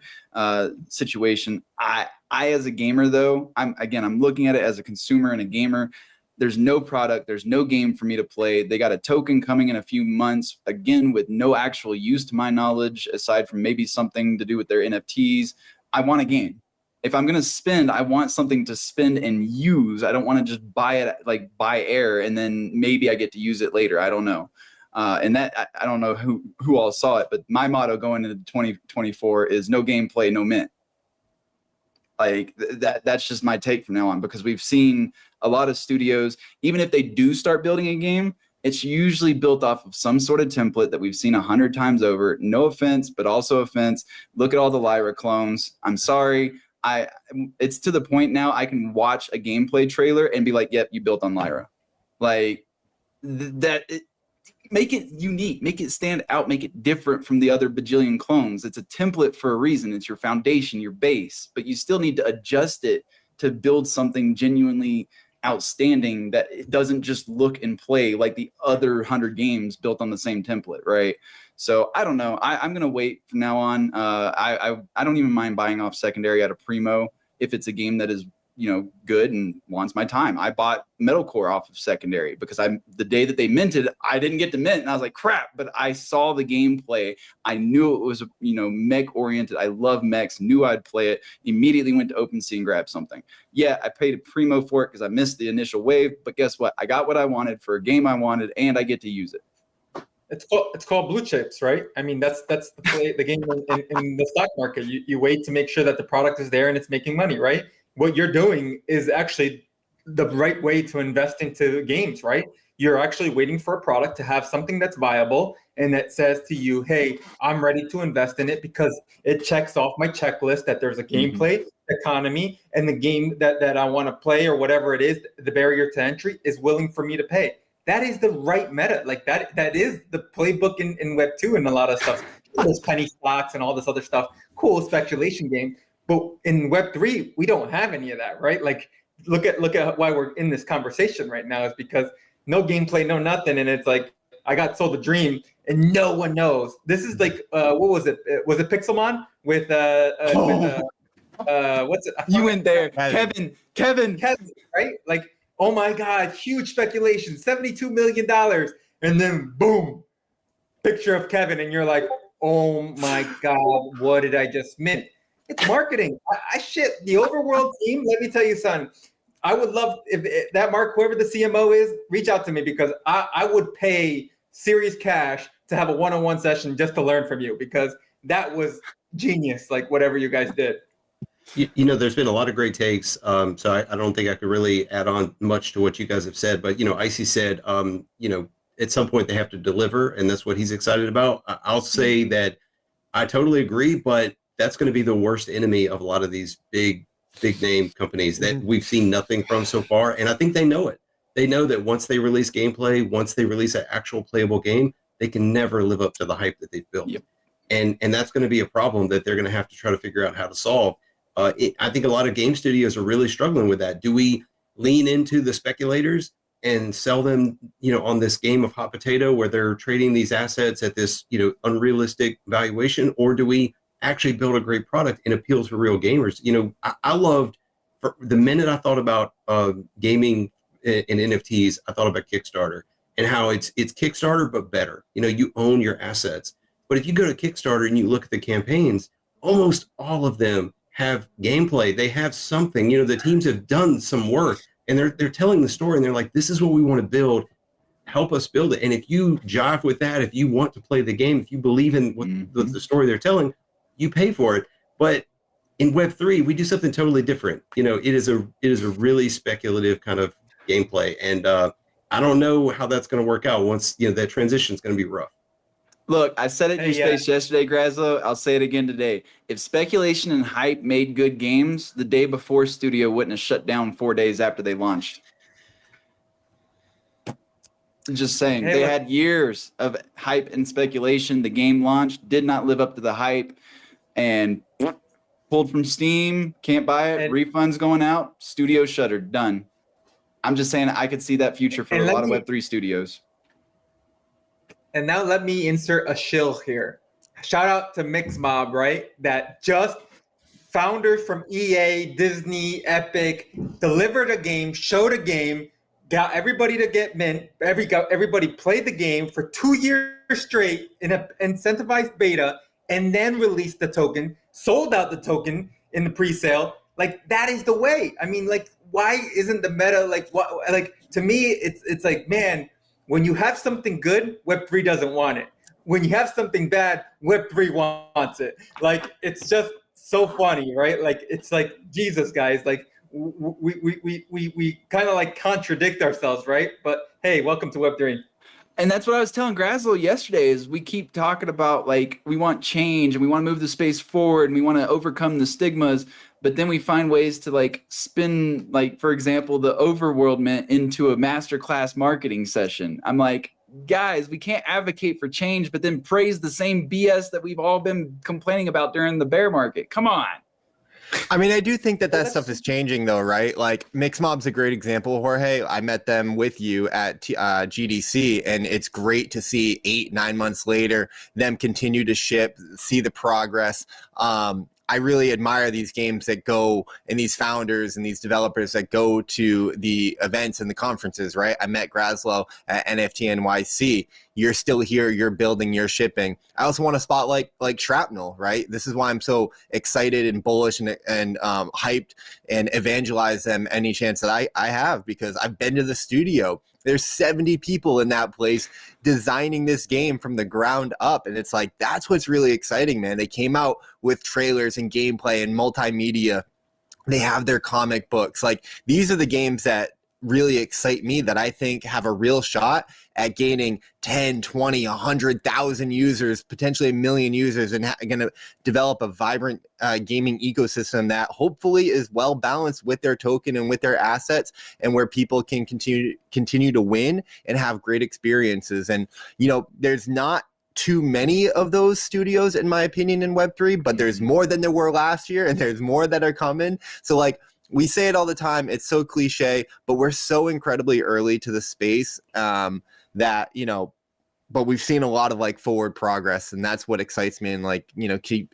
Speaker 2: situation. I as a gamer though, I'm looking at it as a consumer and a gamer. There's no product, there's no game for me to play. They got a token coming in a few months, again, with no actual use to my knowledge, aside from maybe something to do with their NFTs. I want a game. If I'm going to spend, I want something to spend and use. I don't want to just buy it, like buy air, and then maybe I get to use it later. I don't know. And that, I don't know who all saw it, but my motto going into 2024 is no gameplay, no mint. Like that's just my take from now on, because we've seen a lot of studios, even if they do start building a game, it's usually built off of some sort of template that we've seen 100 times over. No offense, but also offense. Look at all the Lyra clones. I'm sorry. It's to the point now I can watch a gameplay trailer and be like, yep, you built on Lyra. Like make it unique, make it stand out, make it different from the other bajillion clones. It's a template for a reason. It's your foundation, your base, but you still need to adjust it to build something genuinely outstanding that it doesn't just look and play like the other 100 games built on the same template, right? So I don't know. I'm going to wait from now on. I don't even mind buying off secondary out of Primo if it's a game that is, good and wants my time. I bought Metalcore off of secondary because the day that they minted, I didn't get to mint, and I was like, crap. But I saw the gameplay. I knew it was, mech oriented. I love mechs. Knew I'd play it. Immediately went to OpenSea and grabbed something. Yeah, I paid a Primo for it because I missed the initial wave. But guess what? I got what I wanted for a game I wanted, and I get to use it.
Speaker 4: It's called blue chips, right? I mean, that's the game in the stock market. You wait to make sure that the product is there and it's making money, right? What you're doing is actually the right way to invest into games, right? You're actually waiting for a product to have something that's viable and that says to you, hey, I'm ready to invest in it because it checks off my checklist that there's a gameplay economy, and the game that I want to play or whatever it is, the barrier to entry is willing for me to pay. That is the right meta. Like that is the playbook in Web 2 and a lot of stuff. There's penny stocks and all this other stuff. Cool speculation game. But in Web 3, we don't have any of that, right? Like look at why we're in this conversation right now is because no gameplay, no nothing. And it's like, I got sold a dream and no one knows. This is like, what was it? Was it Pixelmon with what's it?
Speaker 2: You went there. Kevin,
Speaker 4: right? Like, oh my God, huge speculation, $72 million. And then boom, picture of Kevin. And you're like, oh my God, what did I just mint? It's marketing. I shit the overworld team. Let me tell you, son, I would love if that Mark, whoever the CMO is, reach out to me because I would pay serious cash to have a one-on-one session just to learn from you because that was genius, like whatever you guys did.
Speaker 3: There's been a lot of great takes. So I don't think I could really add on much to what you guys have said. But, Icy said, at some point they have to deliver, and that's what he's excited about. I'll say that I totally agree, but that's going to be the worst enemy of a lot of these big name companies that we've seen nothing from so far. And I think they know it. They know that once they release gameplay, once they release an actual playable game, they can never live up to the hype that they've built.
Speaker 2: Yep.
Speaker 3: And that's going to be a problem that they're going to have to try to figure out how to solve. I think a lot of game studios are really struggling with that. Do we lean into the speculators and sell them, on this game of hot potato where they're trading these assets at this, unrealistic valuation? Or do we actually build a great product and appeal to real gamers? I loved, for the minute I thought about gaming and NFTs, I thought about Kickstarter and how it's Kickstarter, but better. You own your assets. But if you go to Kickstarter and you look at the campaigns, almost all of them have gameplay. They have something, the teams have done some work and they're telling the story and they're like, this is what we want to build. Help us build it. And if you jive with that, if you want to play the game, if you believe in what the story they're telling, you pay for it. But in Web3, we do something totally different. It is a really speculative kind of gameplay. And I don't know how that's going to work out once, that transition is going to be rough.
Speaker 2: Look, I said it in your space yesterday, Grazlo. I'll say it again today. If speculation and hype made good games, the day before studio wouldn't have shut down 4 days after they launched. Just saying, they had years of hype and speculation. The game launched, did not live up to the hype, and pulled from Steam, can't buy it, refunds going out, studio shuttered, done. I'm just saying I could see that future for a lot of Web3 studios.
Speaker 4: And now let me insert a shill here. Shout out to Mixmob, right? That just founders from EA, Disney, Epic delivered a game, showed a game, got everybody to get mint. Everybody played the game for 2 years straight in an incentivized beta, and then released the token, sold out the token in the pre-sale. Like, that is the way. I mean, like, why isn't the meta to me? It's like, man. When you have something good, Web3 doesn't want it. When you have something bad, Web3 wants it. Like, it's just so funny, right? Like, it's like, Jesus, guys, like, we kind of like contradict ourselves, right? But hey, welcome to Web3.
Speaker 2: And that's what I was telling Grazlo yesterday is we keep talking about, like, we want change and we want to move the space forward and we want to overcome the stigmas. But then we find ways to, like, spin, like, for example, the overworldment into a masterclass marketing session. I'm like, guys, we can't advocate for change, but then praise the same BS that we've all been complaining about during the bear market. Come on.
Speaker 5: I mean, I do think that stuff is changing, though, right? Like, Mixmob's a great example, Jorge. I met them with you at GDC, and it's great to see 8-9 months later them continue to ship, see the progress. I really admire these games that go, and these founders and these developers that go to the events and the conferences, right? I met Grazlo at NFT NYC. You're still here, you're building, you're shipping. I also want to spotlight like Shrapnel, right? This is why I'm so excited and bullish and hyped and evangelize them any chance that I have, because I've been to the studio. There's 70 people in that place designing this game from the ground up. And it's like, that's what's really exciting, man. They came out with trailers and gameplay and multimedia. They have their comic books. Like, these are the games that really excite me, that I think have a real shot at gaining 10, 20, 100,000 users, potentially 1 million users, and going to develop a vibrant gaming ecosystem that hopefully is well balanced with their token and with their assets, and where people can continue to win and have great experiences. And, there's not too many of those studios, in my opinion, in Web3, but there's more than there were last year, and there's more that are coming. So, like, we say it all the time, it's so cliche, but we're so incredibly early to the space that, but we've seen a lot of like forward progress, and that's what excites me and like,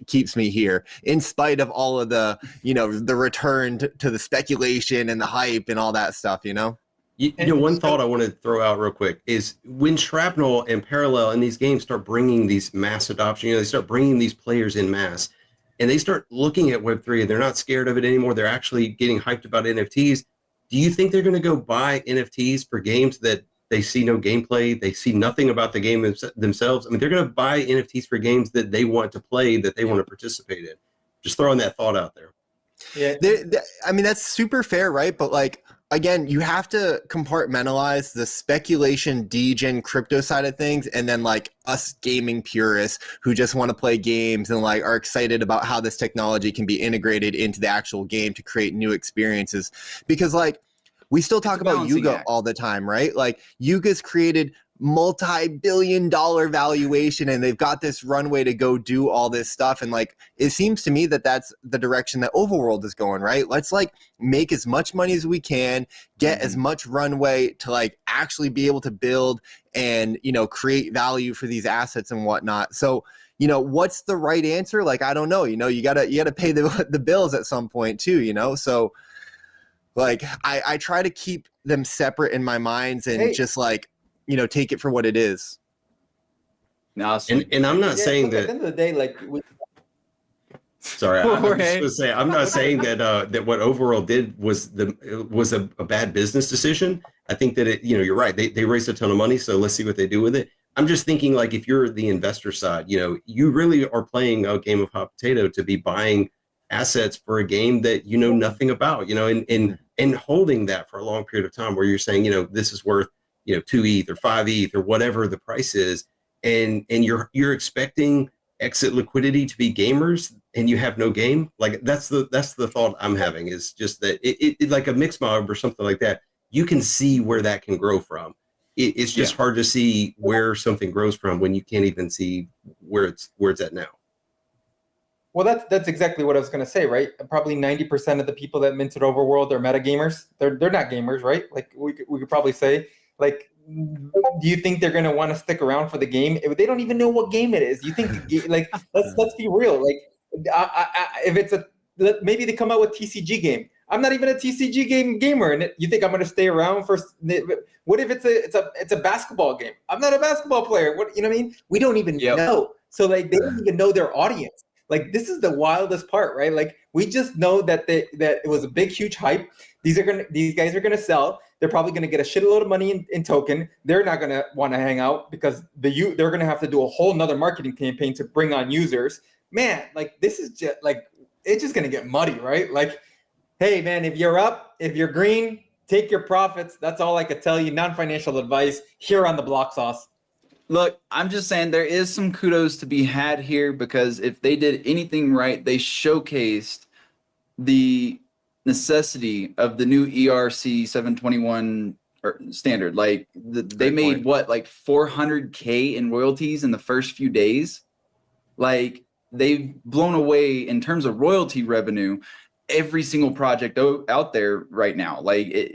Speaker 5: keeps me here in spite of all of the, the return to the speculation and the hype and all that stuff,
Speaker 3: One thought I want to throw out real quick is when Shrapnel and Parallel and these games start bringing these mass adoption, they start bringing these players in mass, and they start looking at Web3 and they're not scared of it anymore. They're actually getting hyped about NFTs. Do you think they're going to go buy NFTs for games that they see no gameplay, they see nothing about the game themselves? I mean, they're going to buy NFTs for games that they want to play, that they want to participate in. Just throwing that thought out there.
Speaker 4: Yeah.
Speaker 5: I mean, that's super fair, right? But like, again, you have to compartmentalize the speculation degen crypto side of things, and then like us gaming purists who just want to play games and like are excited about how this technology can be integrated into the actual game to create new experiences. Because like we still talk about Yuga all the time, right? Like Yuga's created multi-billion-dollar valuation, and they've got this runway to go do all this stuff. And like it seems to me that that's the direction that Overworld is going, right? Let's like make as much money as we can, get as much runway to like actually be able to build and, you know, create value for these assets and whatnot. So, you know, what's the right answer? Like, I don't know. You know, you gotta pay the bills at some point too, you know? So like I try to keep them separate in my minds and just like, you know, take it for what it is.
Speaker 2: No,
Speaker 3: and I'm not saying
Speaker 4: at
Speaker 3: that.
Speaker 4: the end of the day, like
Speaker 3: Sorry, I'm just going to say I'm not saying that that what Overworld did was a bad business decision. I think that it, you know, you're right. They raised a ton of money, so let's see what they do with it. I'm just thinking like if you're the investor side, you know, you really are playing a game of hot potato to be buying assets for a game that you know nothing about, you know, and holding that for a long period of time where you're saying, you know, this is worth, you know, 2 ETH or 5 ETH or whatever the price is, and you're expecting exit liquidity to be gamers and you have no game. Like that's the thought I'm having, is just that it like a mix mob or something like that, you can see where that can grow from. It's just hard to see where something grows from when you can't even see where it's at now.
Speaker 4: Well, that's exactly what I was going to say, right? Probably 90% of the people that minted Overworld are metagamers. They're not gamers, right? Like we could probably say, like, do you think they're going to want to stick around for the game? If they don't even know what game it is. You think, like, let's be real. Like, if it's maybe they come out with TCG game. I'm not even a TCG gamer, and you think I'm going to stay around for? What if it's a basketball game? I'm not a basketball player. What, you know what I mean? We don't even know. So like they don't even know their audience. Like this is the wildest part, right? Like we just know that it was a big, huge hype. These guys are gonna sell. They're probably gonna get a shitload of money in token. They're not gonna want to hang out because they're gonna have to do a whole nother marketing campaign to bring on users. Man, like this is just like it's just gonna get muddy, right? Like, hey man, if you're up, if you're green, take your profits. That's all I could tell you. Non-financial advice here on the Block Sauce.
Speaker 2: Look, I'm just saying there is some kudos to be had here, because if they did anything right, they showcased the necessity of the new ERC 721 standard. Like they made what, like 400K in royalties in the first few days. Like they've blown away in terms of royalty revenue every single project out there right now. Like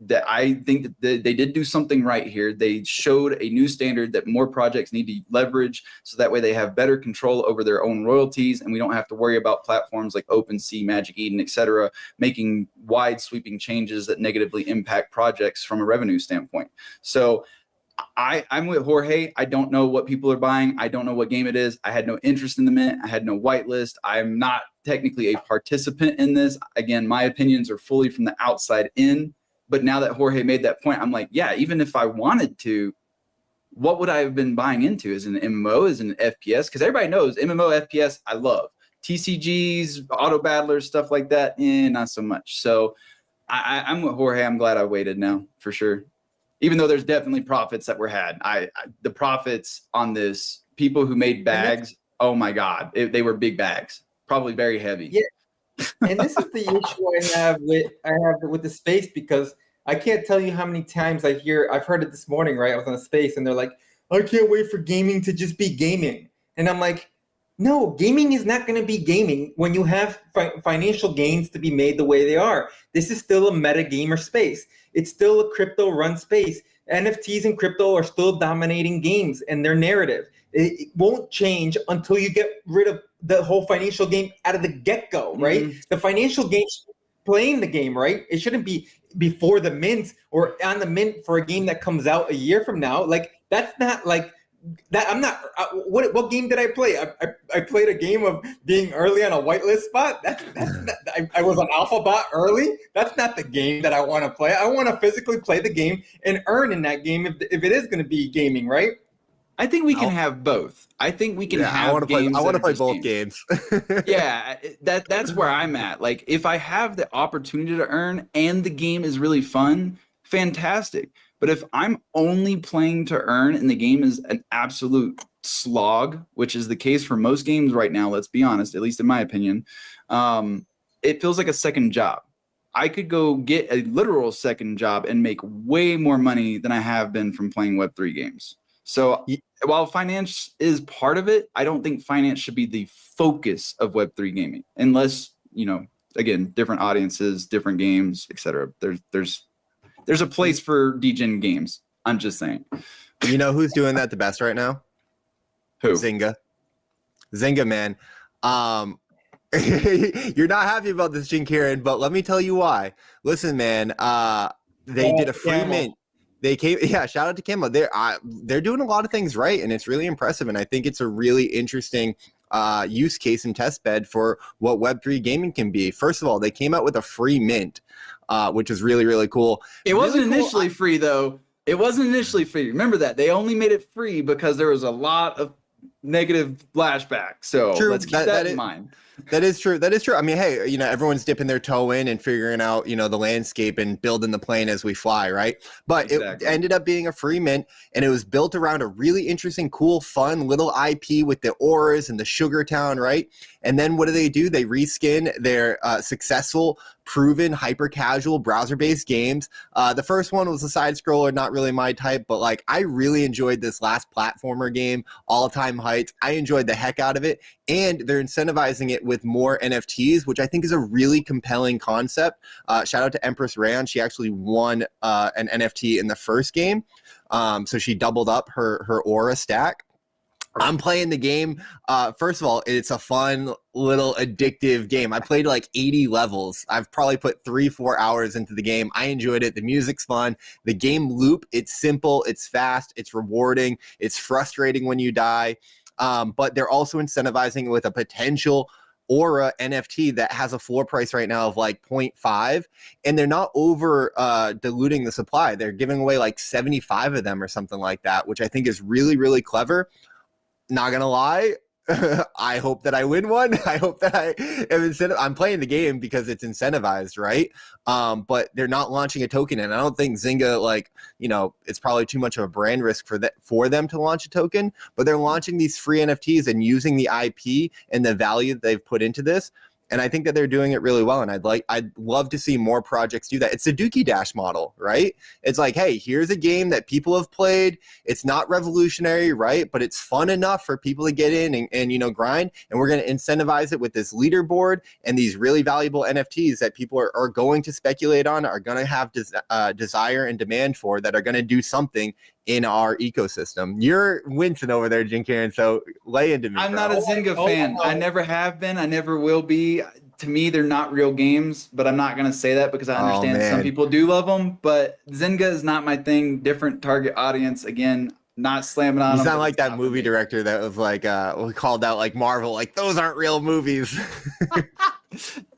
Speaker 2: that I think that they did do something right here. They showed a new standard that more projects need to leverage, so that way they have better control over their own royalties, and we don't have to worry about platforms like OpenSea, Magic Eden, etc., making wide sweeping changes that negatively impact projects from a revenue standpoint. So I'm with Jorge. I don't know what people are buying. I don't know what game it is. I had no interest in the mint. I had no whitelist. I'm not technically a participant in this. Again, my opinions are fully from the outside in. But now that Jorge made that point, I'm like, yeah, even if I wanted to, what would I have been buying into? As an MMO, as an FPS? Because everybody knows MMO, FPS, I love. TCGs, auto battlers, stuff like that, not so much. So I'm with Jorge. I'm glad I waited now, for sure. Even though there's definitely profits that were had. The profits on this, people who made bags, oh my God, they were big bags, probably very heavy.
Speaker 4: Yeah. And this is the issue I have with the space, because I can't tell you how many times I've heard it this morning, right? I was on a space and they're like, I can't wait for gaming to just be gaming. And I'm like, no, gaming is not going to be gaming when you have financial gains to be made the way they are. This is still a meta gamer space. It's still a crypto run space. NFTs and crypto are still dominating games and their narrative. It won't change until you get rid of the whole financial game out of the get-go, right? Mm-hmm. The financial game, playing the game, right? It shouldn't be before the mint or on the mint for a game that comes out a year from now. Like that's not like that. I'm not. What game did I play? I played a game of being early on a whitelist spot. That's not, I was on alpha bot early. That's not the game that I want to play. I want to physically play the game and earn in that game if it is going to be gaming, right?
Speaker 2: I think we can have both. I think we can have
Speaker 5: I want to play.
Speaker 2: games
Speaker 5: I want to
Speaker 2: that
Speaker 5: play
Speaker 2: are just
Speaker 5: both
Speaker 2: games.
Speaker 5: games.
Speaker 2: Yeah, that's where I'm at. Like, if I have the opportunity to earn and the game is really fun, fantastic. But if I'm only playing to earn and the game is an absolute slog, which is the case for most games right now, let's be honest, at least in my opinion, it feels like a second job. I could go get a literal second job and make way more money than I have been from playing Web3 games. So while finance is part of it, I don't think finance should be the focus of Web3 gaming, unless, again, different audiences, different games, etc. There's a place for degen games. I'm just saying.
Speaker 5: You know who's doing that the best right now?
Speaker 2: Who?
Speaker 5: Zynga, man. You're not happy about this, Jin Kieran, but let me tell you why. Listen, man. They did a free mint. They came, shout out to Camo. They're doing a lot of things right, and it's really impressive. And I think it's a really interesting use case and test bed for what Web3 gaming can be. First of all, they came out with a free mint, which is really, really cool.
Speaker 2: It wasn't
Speaker 5: really
Speaker 2: initially free, though. It wasn't initially free. Remember that. They only made it free because there was a lot of negative flashback. So let's keep that in mind.
Speaker 5: That is true. I mean, hey, everyone's dipping their toe in and figuring out, the landscape and building the plane as we fly, right? But It ended up being a free mint, and it was built around a really interesting, cool, fun little IP with the auras and the Sugar Town, right? And then what do? They reskin their successful, proven, hyper-casual, browser-based games. The first one was a side-scroller, not really my type, but I really enjoyed this last platformer game, All Time Heights. I enjoyed the heck out of it, and they're incentivizing it with more NFTs, which I think is a really compelling concept. Shout out to Empress Rayon. She actually won an NFT in the first game, so she doubled up her aura stack. I'm playing the game. First of all, it's a fun little addictive game. I played 80 levels. I've probably put 3-4 hours into the game. I enjoyed it. The music's fun. The game loop, it's simple, it's fast, it's rewarding, it's frustrating when you die. But they're also incentivizing it with a potential Aura NFT that has a floor price right now of 0.5, and they're not over diluting the supply. They're giving away 75 of them or something like that, which I think is really, really clever. Not gonna lie, I hope that I win one. I hope that I'm playing the game because it's incentivized, right? But they're not launching a token, and I don't think Zynga, it's probably too much of a brand risk for them to launch a token. But they're launching these free NFTs and using the IP and the value that they've put into this. And I think that they're doing it really well. And I'd love to see more projects do that. It's a Dookie Dash model, right? It's hey, here's a game that people have played. It's not revolutionary, right? But it's fun enough for people to get in and grind. And we're going to incentivize it with this leaderboard and these really valuable NFTs that people are going to speculate on, are going to have desire and demand for, that are going to do something in our ecosystem. You're wincing over there, Jin Karen, so lay into me.
Speaker 2: I'm not a Zynga fan. I never have been. I never will be. To me, they're not real games, but I'm not going to say that because I understand some people do love them. But Zynga is not my thing. Different target audience. Again, not slamming on them.
Speaker 5: You sound like that movie director that was called out Marvel, those aren't real movies.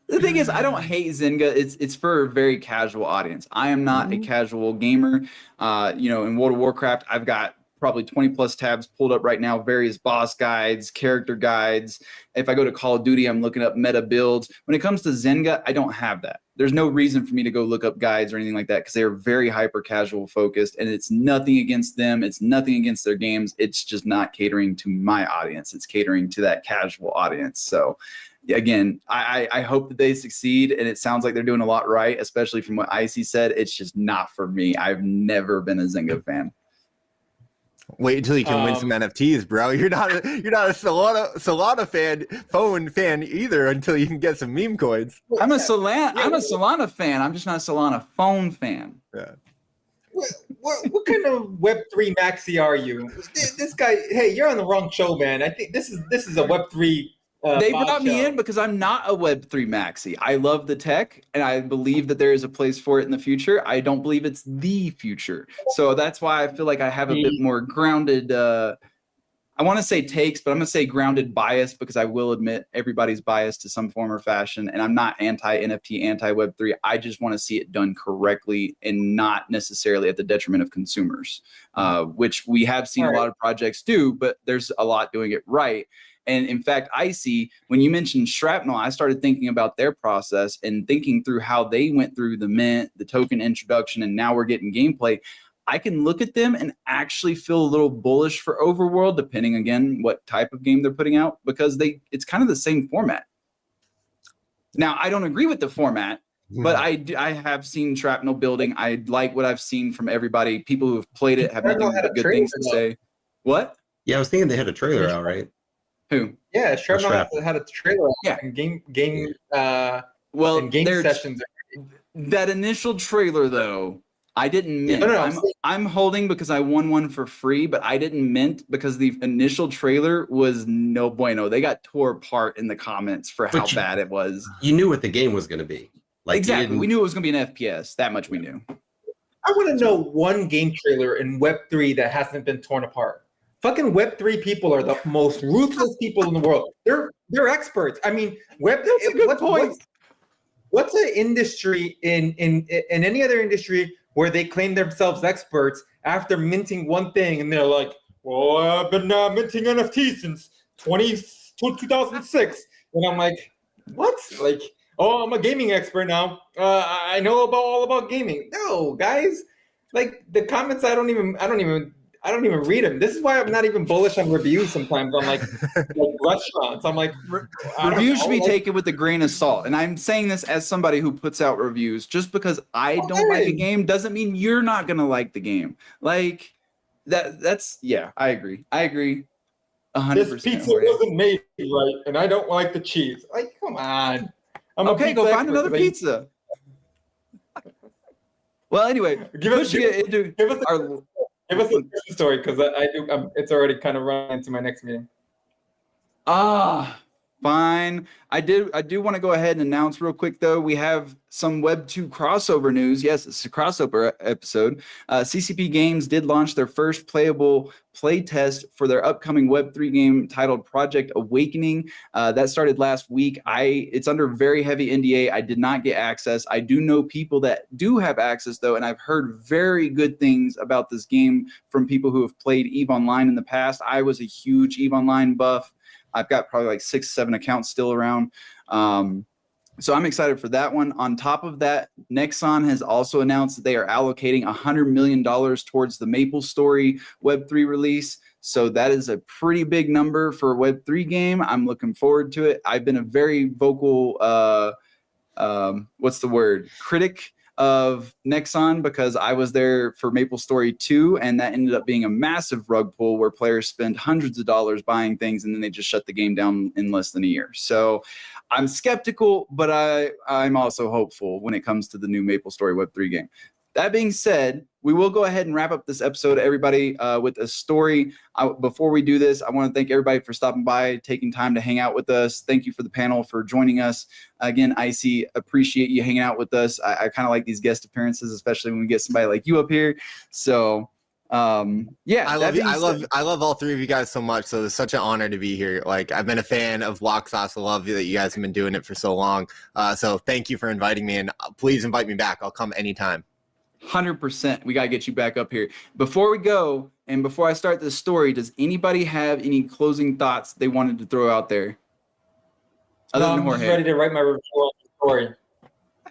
Speaker 2: The thing is, I don't hate Zynga. It's for a very casual audience. I am not a casual gamer. In World of Warcraft, I've got probably 20 plus tabs pulled up right now, various boss guides, character guides. If I go to Call of Duty, I'm looking up meta builds. When it comes to Zynga, I don't have that. There's no reason for me to go look up guides or anything like that because they are very hyper casual focused, and it's nothing against them. It's nothing against their games. It's just not catering to my audience. It's catering to that casual audience. So again, I hope that they succeed, and it sounds like they're doing a lot right, especially from what Icy said. It's just not for me. I've never been a Zynga fan.
Speaker 5: Wait until you can win some NFTs, bro. You're not a Solana phone fan either until you can get some meme coins.
Speaker 2: I'm a Solana fan. I'm just not a Solana phone fan.
Speaker 5: Yeah.
Speaker 4: What kind of Web3 maxi are you? This guy, hey, you're on the wrong show, man. I think this is a Web3.
Speaker 2: They brought me in because I'm not a Web3 maxi. I love the tech, and I believe that there is a place for it in the future. I don't believe it's the future. So that's why I feel like I have a bit more grounded. I I want to say takes, but I'm going to say grounded bias because I will admit everybody's biased to some form or fashion. And I'm not anti-NFT, anti-Web3. I just want to see it done correctly and not necessarily at the detriment of consumers, which we have seen a lot of projects do, but there's a lot doing it right. And in fact, I see when you mentioned Shrapnel, I started thinking about their process and thinking through how they went through the mint, the token introduction, and now we're getting gameplay. I can look at them and actually feel a little bullish for Overworld, depending again what type of game they're putting out, because it's kind of the same format. Now, I don't agree with the format, but I have seen Shrapnel building. I like what I've seen from everybody. People who have played it have nothing but good things to say. What?
Speaker 3: Yeah, I was thinking they had a trailer out, right?
Speaker 2: Who?
Speaker 4: Yeah, Shrapnel had a trailer out.
Speaker 2: Yeah.
Speaker 4: And game sessions.
Speaker 2: That initial trailer, though, I didn't mint. I'm holding because I won one for free, but I didn't mint because the initial trailer was no bueno. They got tore apart in the comments for how bad it was.
Speaker 3: You knew what the game was going to be. Like,
Speaker 2: exactly. We knew it was going to be an FPS. That much we knew.
Speaker 4: I want to know one game trailer in Web3 that hasn't been torn apart. Fucking Web3 people are the most ruthless people in the world. They're experts. I mean,
Speaker 2: That's a good point.
Speaker 4: What's an industry in any other industry where they claim themselves experts after minting one thing and they're like, well, I've been minting NFT since 2006. And I'm like, what? Like, oh, I'm a gaming expert now. I know all about gaming. No, guys. Like the comments, I don't even read them. This is why I'm not even bullish on reviews sometimes on like restaurants. I'm like,
Speaker 2: reviews should be taken with a grain of salt. And I'm saying this as somebody who puts out reviews. Just because I don't like a game doesn't mean you're not going to like the game. Like that's I agree. 100%.
Speaker 4: This pizza wasn't made right and I don't like the cheese. Like, come on.
Speaker 2: Okay, go find another pizza. Well, anyway,
Speaker 4: give us a story because it's already kind of run into my next meeting.
Speaker 2: Fine. I do want to go ahead and announce real quick, though. We have some Web 2 crossover news. Yes, it's a crossover episode. CCP Games did launch their first playable play test for their upcoming Web 3 game titled Project Awakening. That started last week. It's under very heavy NDA. I did not get access. I do know people that do have access, though, and I've heard very good things about this game from people who have played EVE Online in the past. I was a huge EVE Online buff. I've got probably like 6-7 accounts still around. So I'm excited for that one. On top of that, Nexon has also announced that they are allocating $100 million towards the MapleStory Web3 release. So that is a pretty big number for a Web3 game. I'm looking forward to it. I've been a very vocal, critic of Nexon because I was there for MapleStory 2, and that ended up being a massive rug pull where players spend hundreds of dollars buying things and then they just shut the game down in less than a year. So I'm skeptical, but I'm also hopeful when it comes to the new MapleStory Web3 game. That being said, we will go ahead and wrap up this episode, everybody, with a story. Before we do this, I want to thank everybody for stopping by, taking time to hang out with us. Thank you for the panel for joining us. Again, Icy, appreciate you hanging out with us. I kind of like these guest appearances, especially when we get somebody like you up here. So, yeah.
Speaker 5: I love all three of you guys so much. So it's such an honor to be here. Like, I've been a fan of Block Sauce. I love that you guys have been doing it for so long. So thank you for inviting me, and please invite me back. I'll come anytime.
Speaker 2: 100%. We got to get you back up here. Before we go, and before I start this story, does anybody have any closing thoughts they wanted to throw out there?
Speaker 4: I'm just ready to write my review on the story.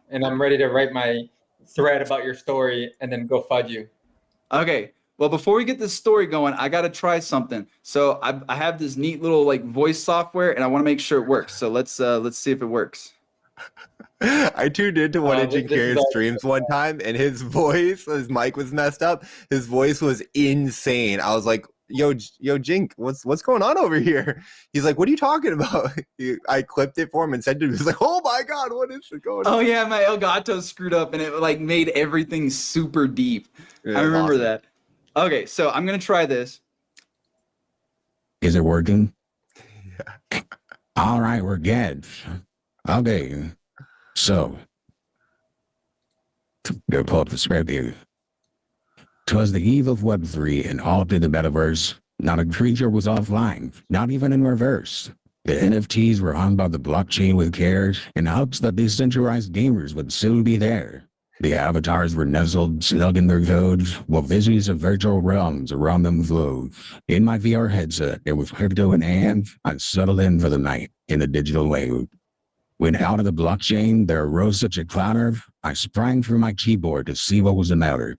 Speaker 4: And I'm ready to write my thread about your story and then go fudge you.
Speaker 2: Okay. Well, before we get this story going, I got to try something. So I have this neat little like voice software, and I want to make sure it works. So let's see if it works.
Speaker 5: I tuned into one of Jinkaren's streams one time, and his mic was messed up. His voice was insane. I was like, yo, Jink, what's going on over here? He's like, what are you talking about? I clipped it for him and sent it to him. He's like, oh my God, what is going on?
Speaker 2: Oh yeah, my Elgato screwed up, and it like made everything super deep.
Speaker 5: Yeah,
Speaker 2: I remember
Speaker 5: awesome.
Speaker 2: that. Okay, so I'm going to try this.
Speaker 6: Is it working?
Speaker 5: Yeah.
Speaker 6: All right, we're good. Okay. So, to pull up the script here. 'Twas the eve of Web3 and all through the metaverse, Not a creature was offline, not even in reverse. The NFTs were hung by the blockchain with care in hopes that decentralized gamers would soon be there. The avatars were nestled snug in their codes, while visions of virtual realms around them flew. In my VR headset, and with crypto in hand, I settled in for the night in the digital wave. When out of the blockchain there arose such a clatter, I sprang through my keyboard to see what was the matter.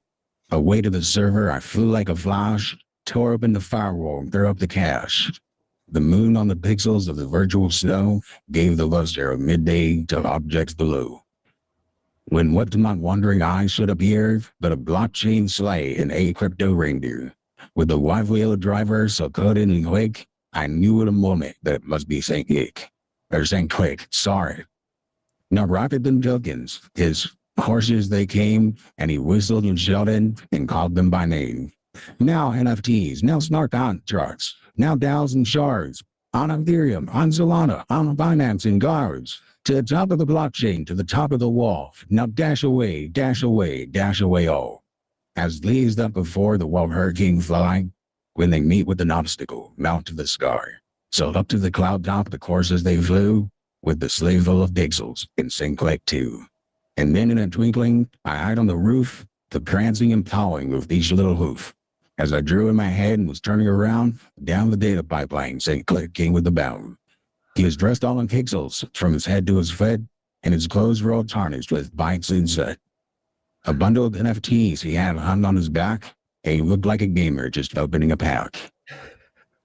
Speaker 6: Away to the server, I flew like a flash, tore open the firewall, and threw up the cache. The moon on the pixels of the virtual snow gave the luster of midday to objects below. When what to my wondering eyes should appear but a blockchain sleigh and a crypto reindeer. With the wheel driver so coded and quick, I knew in a moment that it must be St. Quick. Or St. Quick, sorry. Now rapid than tokens, his horses they came, and he whistled and shouted and called them by name. Now NFTs, now smart contracts, now DAOs and shards, on Ethereum, on Solana, on Binance and guards. To the top of the blockchain, to the top of the wall. Now dash away, dash away, dash away all. As leaves that before the wall hurricane fly, when they meet with an obstacle, mount to the sky. So up to the cloud top the courses they flew, with the sleigh full of pixels, and St. Quick too. And then in a twinkling, I eyed on the roof, the prancing and pawing of each little hoof. As I drew in my head and was turning around, down the data pipeline, St. Quick came with a bound. He was dressed all in pixels, from his head to his foot, and his clothes were all tarnished with bytes inset. A bundle of NFTs he had hung on his back, and he looked like a gamer just opening a pack.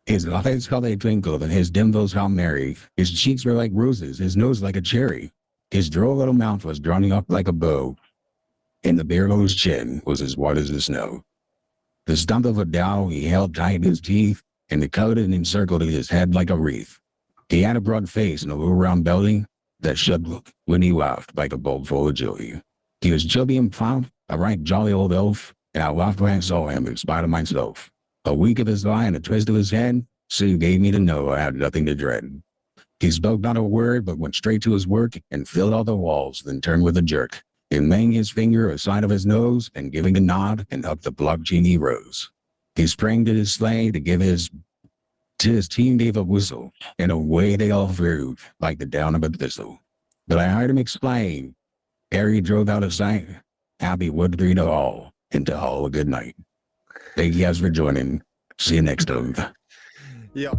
Speaker 6: His eyes how they twinkled, and his dimples how merry. His cheeks were like roses, his nose like a cherry. His droll little mouth was drawn up like a bow, and the beard on his chin was as white as the snow. The stump of a Dow he held tight in his teeth, and it coated and encircled his head like a wreath. He had a broad face and a little round belly that shook when he laughed like a bowl full of joy. He was chubby and plump, a right jolly old elf, and I laughed when I saw him in spite of myself. A wink of his eye and a twist of his head, Sue gave me to know I had nothing to dread. He spoke not a word, but went straight to his work and filled all the walls, then turned with a jerk, and laying his finger aside of his nose and giving a nod, and up the blockchain he rose. He sprang to his sleigh to his team gave a whistle, and away they all flew, like the down of a thistle. But I heard him explain, ere he drove out of sight, happy would greet all, and to all a good night. Thank you guys for joining. See you next time.
Speaker 5: Yep.